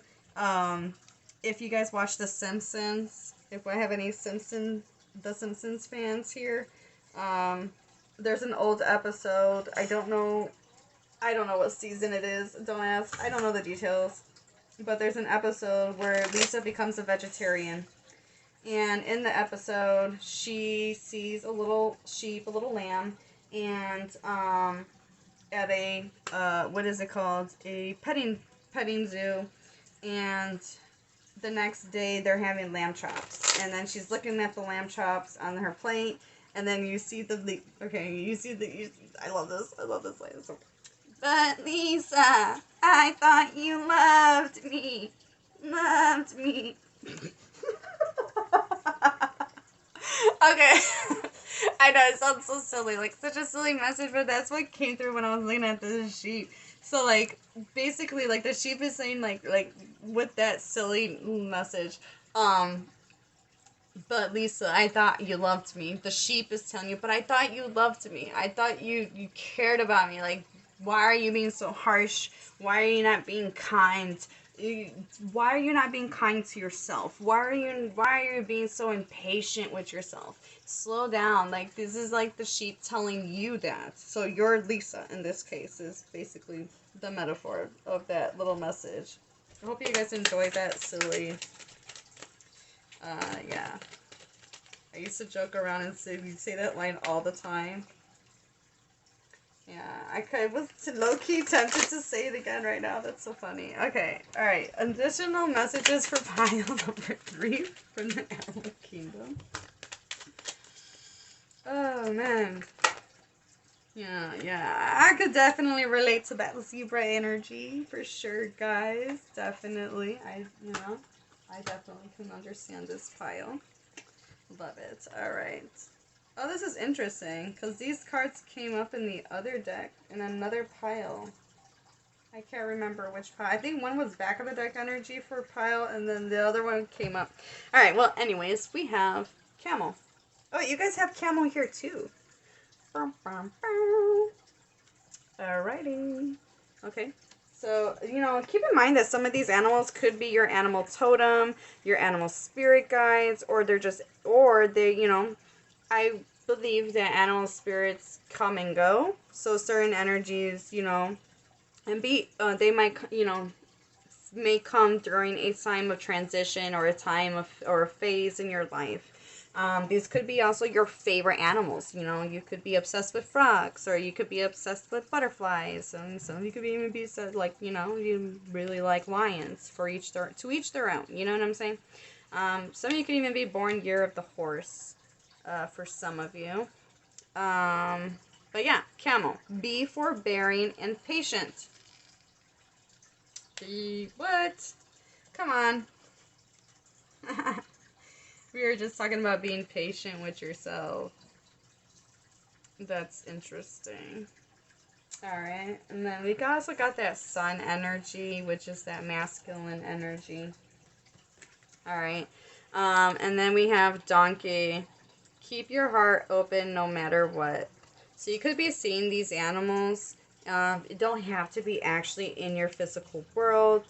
If you guys watch The Simpsons, if I have any The Simpsons fans here, there's an old episode. I don't know what season it is. Don't ask. I don't know the details. But there's an episode where Lisa becomes a vegetarian. And in the episode, she sees a little sheep, a little lamb, and at a what is it called? A petting zoo. And the next day they're having lamb chops, and then she's looking at the lamb chops on her plate, and then you see I love this line. But Lisa, I thought you loved me. Okay. I know, it sounds so silly, like such a silly message, but that's what came through when I was looking at the sheep. So like basically like the sheep is saying like with that silly message, but Lisa, I thought you loved me. The sheep is telling you, but I thought you loved me. I thought you cared about me. Like, why are you being so harsh? Why are you not being kind? Why are you not being kind to yourself? Why are you being so impatient with yourself? Slow down. Like, this is like the sheep telling you that. So you're Lisa in this case is basically the metaphor of that little message. I hope you guys enjoyed that silly yeah. I used to joke around and say that line all the time. Yeah, I was low-key tempted to say it again right now. That's so funny. Okay, alright. Additional messages for pile number 3 from the Animal Kingdom. Oh, man. Yeah. I could definitely relate to that zebra energy for sure, guys. Definitely. I definitely can understand this pile. Love it. Alright. Oh, this is interesting, because these cards came up in the other deck, in another pile. I can't remember which pile. I think one was back of the deck energy for pile, and then the other one came up. Alright, well, anyways, we have camel. Oh, you guys have camel here, too. Alrighty. Okay. So, keep in mind that some of these animals could be your animal totem, your animal spirit guides, or I believe that animal spirits come and go. So certain energies, and they might, may come during a time of transition or or a phase in your life. These could be also your favorite animals. You could be obsessed with frogs, or you could be obsessed with butterflies, and some of you could even be you really like lions. To each their own. You know what I'm saying? Some of you could even be born year of the horse. For some of you. But yeah, camel. Be forbearing and patient. Be what? Come on. We were just talking about being patient with yourself. That's interesting. Alright, and then we also got that sun energy, which is that masculine energy. Alright, and then we have donkey. Keep your heart open no matter what. So you could be seeing these animals. It don't have to be actually in your physical world,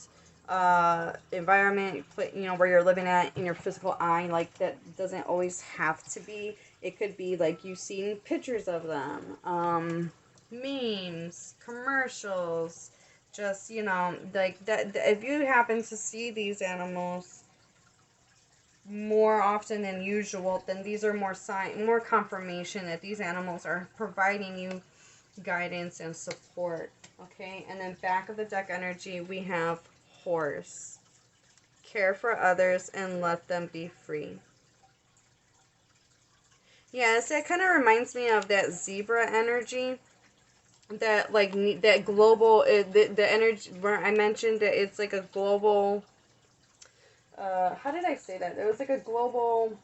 environment, where you're living at in your physical eye. Like, that doesn't always have to be. It could be like you've seen pictures of them, memes, commercials. Just, like that. If you happen to see these animals more often than usual, then these are more confirmation that these animals are providing you guidance and support. Okay, and then back of the deck energy, we have horse. Care for others and let them be free. Yes, it kind of reminds me of that zebra energy. That, like, that global, the energy where I mentioned that it's like a global, how did I say that? It was like a global,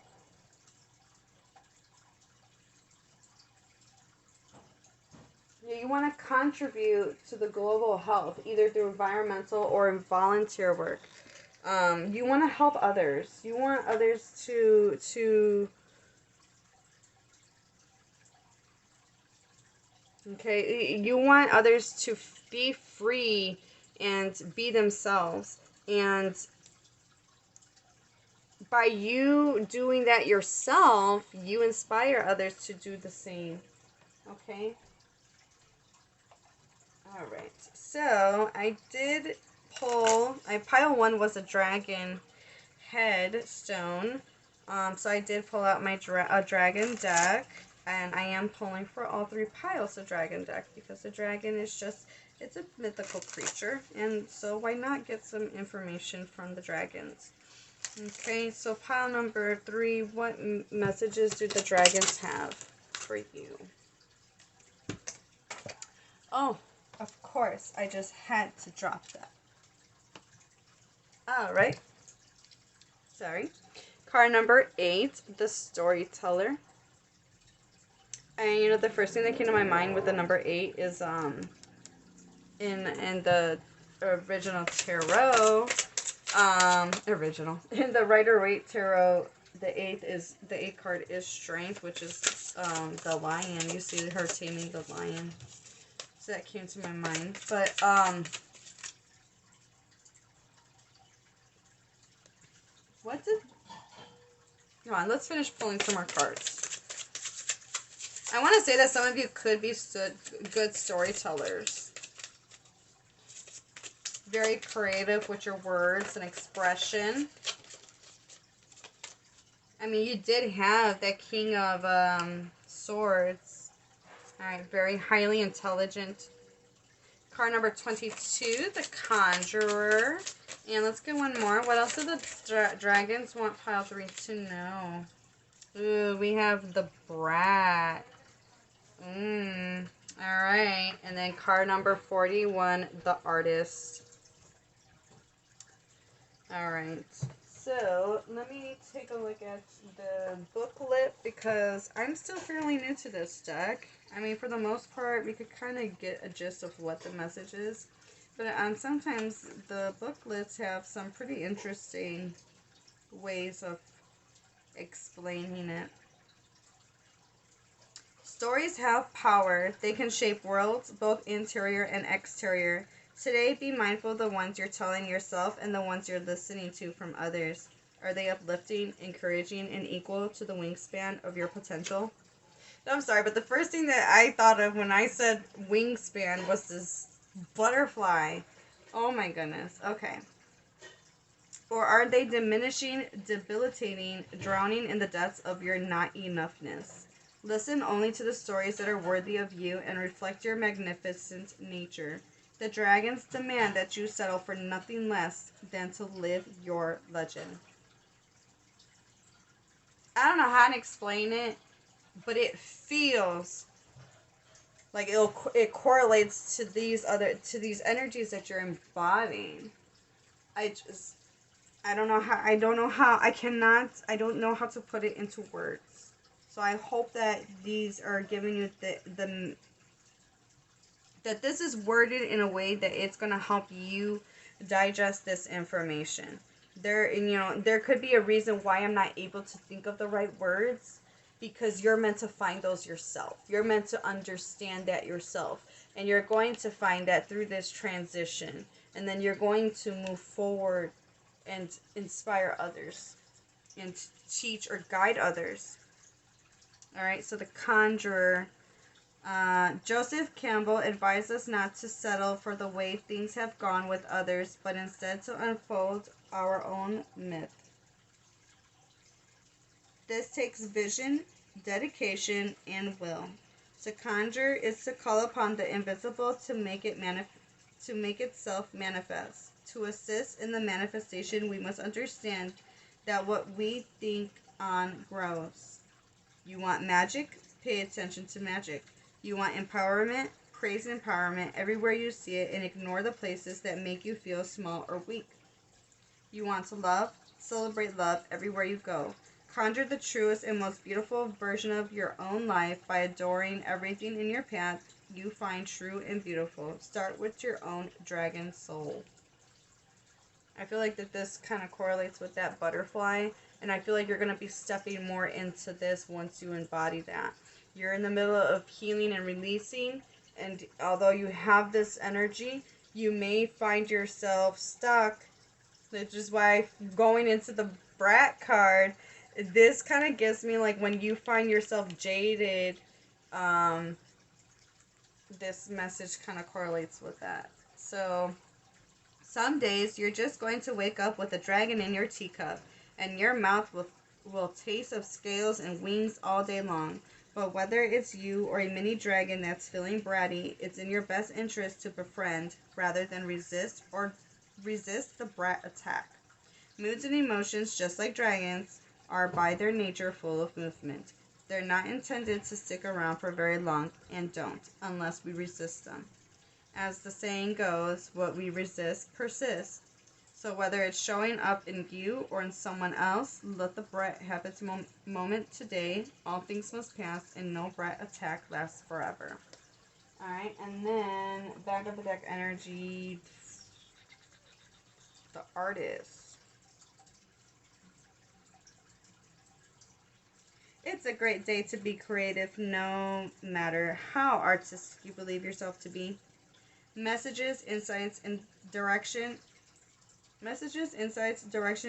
you want to contribute to the global health, either through environmental or volunteer work. You want to help others. You want others to okay, you want others to be free and be themselves. And by you doing that yourself, you inspire others to do the same. Okay? Alright. So, pile 1 was a dragon headstone. So I did pull out my dragon deck. And I am pulling for all 3 piles of dragon deck, because the dragon is it's a mythical creature. And so why not get some information from the dragons? Okay, so pile number 3, what messages do the dragons have for you? Oh, of course, I just had to drop that. Alright. Sorry. Card number 8, the storyteller. And the first thing that came to my mind with the number 8 is in the original tarot, in the Rider-Waite tarot, the 8th card is strength, which is the lion. You see her taming the lion. So that came to my mind. But come on, let's finish pulling some more cards. I want to say that some of you could be good storytellers. Very creative with your words and expression. I mean, you did have that King of Swords. Alright, very highly intelligent. Card number 22, the Conjurer. And let's get one more. What else do the dragons want pile 3 to know? Ooh, we have the Brat. Alright. And then card number 41, the Artist. Alright. So, let me take a look at the booklet because I'm still fairly new to this deck. I mean, for the most part, we could kind of get a gist of what the message is. But sometimes the booklets have some pretty interesting ways of explaining it. Stories have power. They can shape worlds, both interior and exterior. Today, be mindful of the ones you're telling yourself and the ones you're listening to from others. Are they uplifting, encouraging, and equal to the wingspan of your potential? I'm sorry, but the first thing that I thought of when I said wingspan was this butterfly. Oh my goodness. Okay. Or are they diminishing, debilitating, drowning in the depths of your not enoughness? Listen only to the stories that are worthy of you and reflect your magnificent nature. The dragons demand that you settle for nothing less than to live your legend. I don't know how to explain it, but it feels like it correlates to these energies that you're embodying. I don't know how I don't know how to put it into words. So I hope that these are giving you that this is worded in a way that it's going to help you digest this information. There could be a reason why I'm not able to think of the right words, because you're meant to find those yourself. You're meant to understand that yourself. And you're going to find that through this transition. And then you're going to move forward and inspire others and teach or guide others. Alright, so the Conjurer. Joseph Campbell advised us not to settle for the way things have gone with others, but instead to unfold our own myth. This takes vision, dedication, and will. To conjure is to call upon the invisible to make itself manifest. To assist in the manifestation, we must understand that what we think on grows. You want magic? Pay attention to magic. You want empowerment? Praise empowerment everywhere you see it and ignore the places that make you feel small or weak. You want to love? Celebrate love everywhere you go. Conjure the truest and most beautiful version of your own life by adoring everything in your path you find true and beautiful. Start with your own dragon soul. I feel like that this kind of correlates with that butterfly, and I feel like you're going to be stepping more into this once you embody that. You're in the middle of healing and releasing, and although you have this energy, you may find yourself stuck, which is why going into the Brat card, this kind of gives me like when you find yourself jaded, this message kind of correlates with that. So some days you're just going to wake up with a dragon in your teacup, and your mouth will taste of scales and wings all day long. But whether it's you or a mini dragon that's feeling bratty, it's in your best interest to befriend rather than resist the brat attack. Moods and emotions, just like dragons, are by their nature full of movement. They're not intended to stick around for very long, and don't, unless we resist them. As the saying goes, what we resist persists. So whether it's showing up in you or in someone else, let the brat have its moment today. All things must pass, and no brat attack lasts forever. Alright, and then back of the deck energy, the Artist. It's a great day to be creative, no matter how artistic you believe yourself to be. Messages, insights, direction,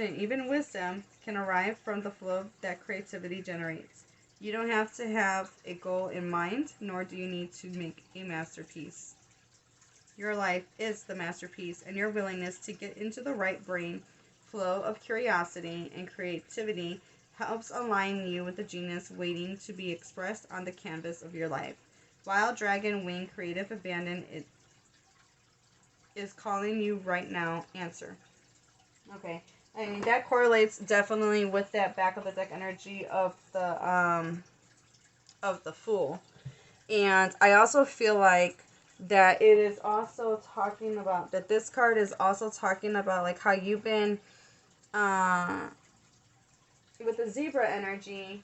and even wisdom can arrive from the flow that creativity generates. You don't have to have a goal in mind, nor do you need to make a masterpiece. Your life is the masterpiece, and your willingness to get into the right brain flow of curiosity and creativity helps align you with the genius waiting to be expressed on the canvas of your life. Wild Dragon Wing Creative Abandon is calling you right now. Answer. Okay. I mean, that correlates definitely with that back of the deck energy of the Fool. And I also feel like that it is also talking about, that this card is also talking about like how you've been with the Zebra energy.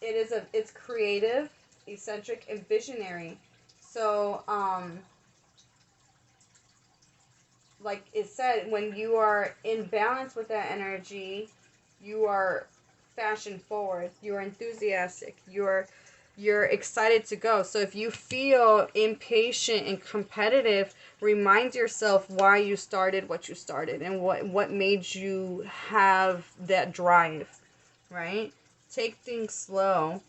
It's creative, eccentric, and visionary. So like it said, when you are in balance with that energy, you are fashion forward, you're enthusiastic, you're excited to go. So if you feel impatient and competitive, remind yourself why you started what you started and what made you have that drive, right? Take things slow.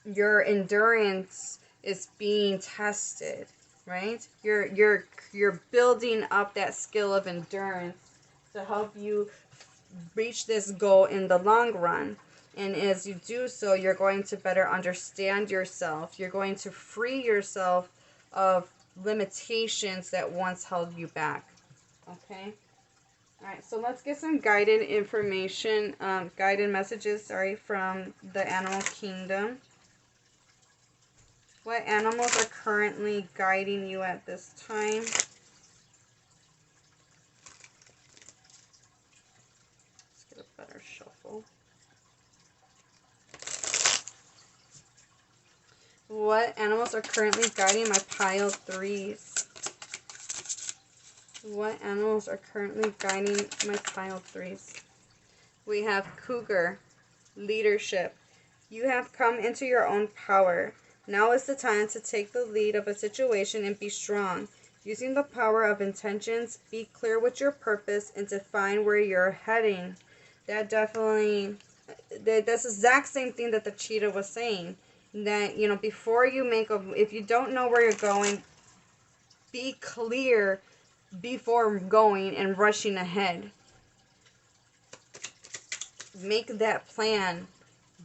Your endurance is being tested, right? You're building up that skill of endurance to help you reach this goal in the long run. And as you do so, you're going to better understand yourself. You're going to free yourself of limitations that once held you back. Okay? Alright, so let's get some guided information, guided messages, from the animal kingdom. What animals are currently guiding you at this time? Let's get a better shuffle. What animals are currently guiding my pile threes? What animals are currently guiding my pile threes? We have cougar, leadership. You have come into your own power. Now is the time to take the lead of a situation and be strong. Using the power of intentions, be clear with your purpose and define where you're heading. That definitely, that's the exact same thing that the cheetah was saying. That, before you if you don't know where you're going, be clear before going and rushing ahead. Make that plan.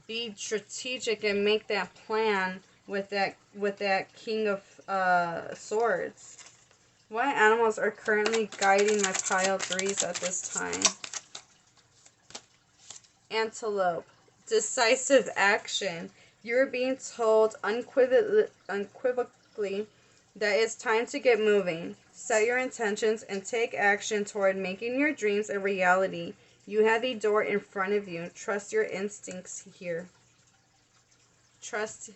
Be strategic and make that plan with that King of Swords. What animals are currently guiding my pile threes at this time? Antelope. Decisive action. You're being told unequivocally that it's time to get moving. Set your intentions and take action toward making your dreams a reality. You have a door in front of you. Trust your instincts here. Trust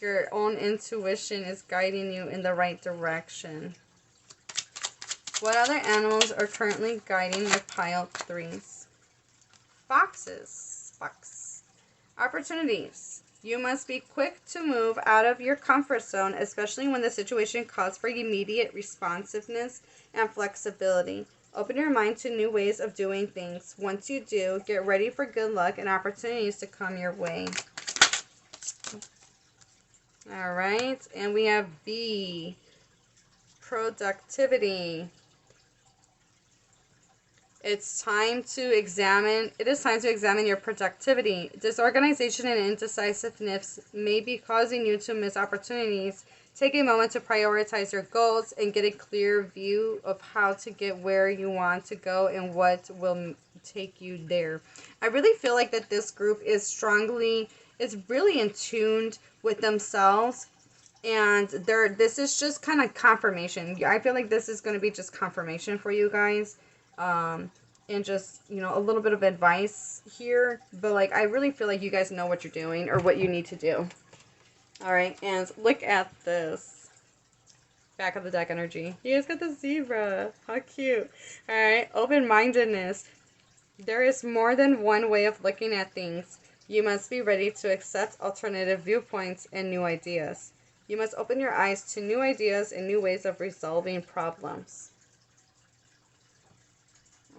your own intuition is guiding you in the right direction. What other animals are currently guiding my pile threes? Foxes. Fox. Opportunities. You must be quick to move out of your comfort zone, especially when the situation calls for immediate responsiveness and flexibility. Open your mind to new ways of doing things. Once you do, get ready for good luck and opportunities to come your way. Alright, and we have B. Productivity. It is time to examine your productivity. Disorganization and indecisiveness may be causing you to miss opportunities. Take a moment to prioritize your goals and get a clear view of how to get where you want to go and what will take you there. I really feel like that this group is really in tune with themselves, and this is just kind of confirmation. I feel like this is going to be just confirmation for you guys. And just, a little bit of advice here. But, I really feel like you guys know what you're doing or what you need to do. Alright, and look at this. Back of the deck energy. You guys got the zebra. How cute. Alright, open-mindedness. There is more than one way of looking at things. You must be ready to accept alternative viewpoints and new ideas. You must open your eyes to new ideas and new ways of resolving problems.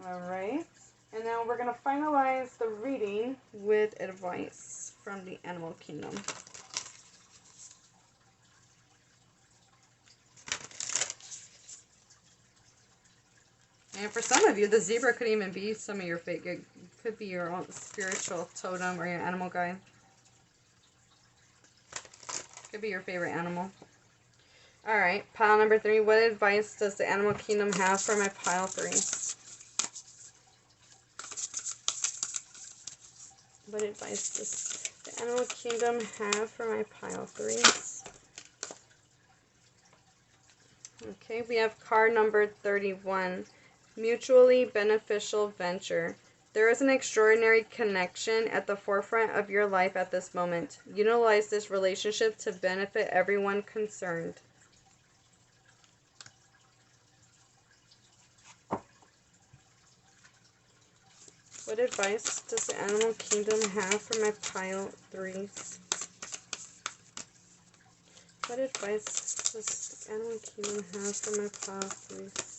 Alright, and now we're going to finalize the reading with advice from the Animal Kingdom. And for some of you, the zebra could even be some of your favorite. It could be your own spiritual totem or your animal guide. Could be your favorite animal. Alright, pile number 3. What advice does the animal kingdom have for my pile 3? What advice does the animal kingdom have for my pile 3s? Okay, we have card number 31. Mutually beneficial venture. There is an extraordinary connection at the forefront of your life at this moment. Utilize this relationship to benefit everyone concerned. What advice does the animal kingdom have for my pile 3s? What advice does the animal kingdom have for my pile 3s?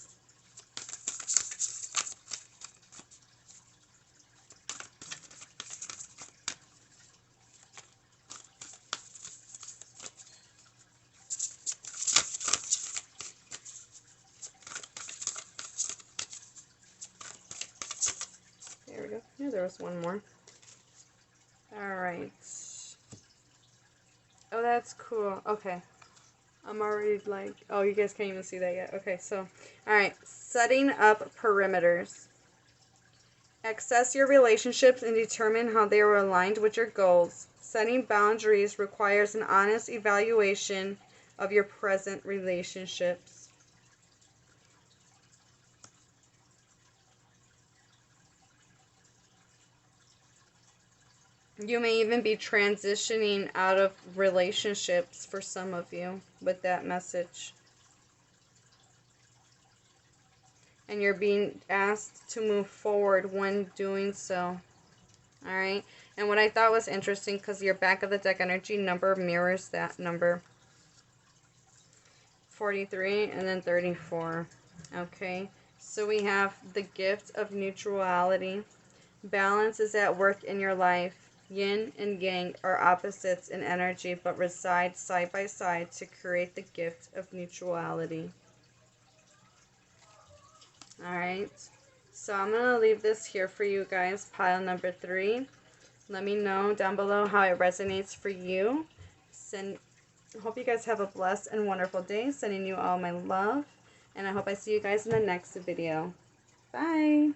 There we go. Yeah, there was one more. Alright. Oh, that's cool. Okay. I'm already like, oh, you guys can't even see that yet. Okay, so, alright. Setting up perimeters. Access your relationships and determine how they are aligned with your goals. Setting boundaries requires an honest evaluation of your present relationships. You may even be transitioning out of relationships for some of you with that message. And you're being asked to move forward when doing so. Alright? And what I thought was interesting, because your back of the deck energy number mirrors that number. 43 and then 34. Okay? So we have the gift of neutrality. Balance is at work in your life. Yin and yang are opposites in energy, but reside side by side to create the gift of neutrality. Alright, so I'm going to leave this here for you guys, pile number 3. Let me know down below how it resonates for you. Hope you guys have a blessed and wonderful day. Sending you all my love, and I hope I see you guys in the next video. Bye!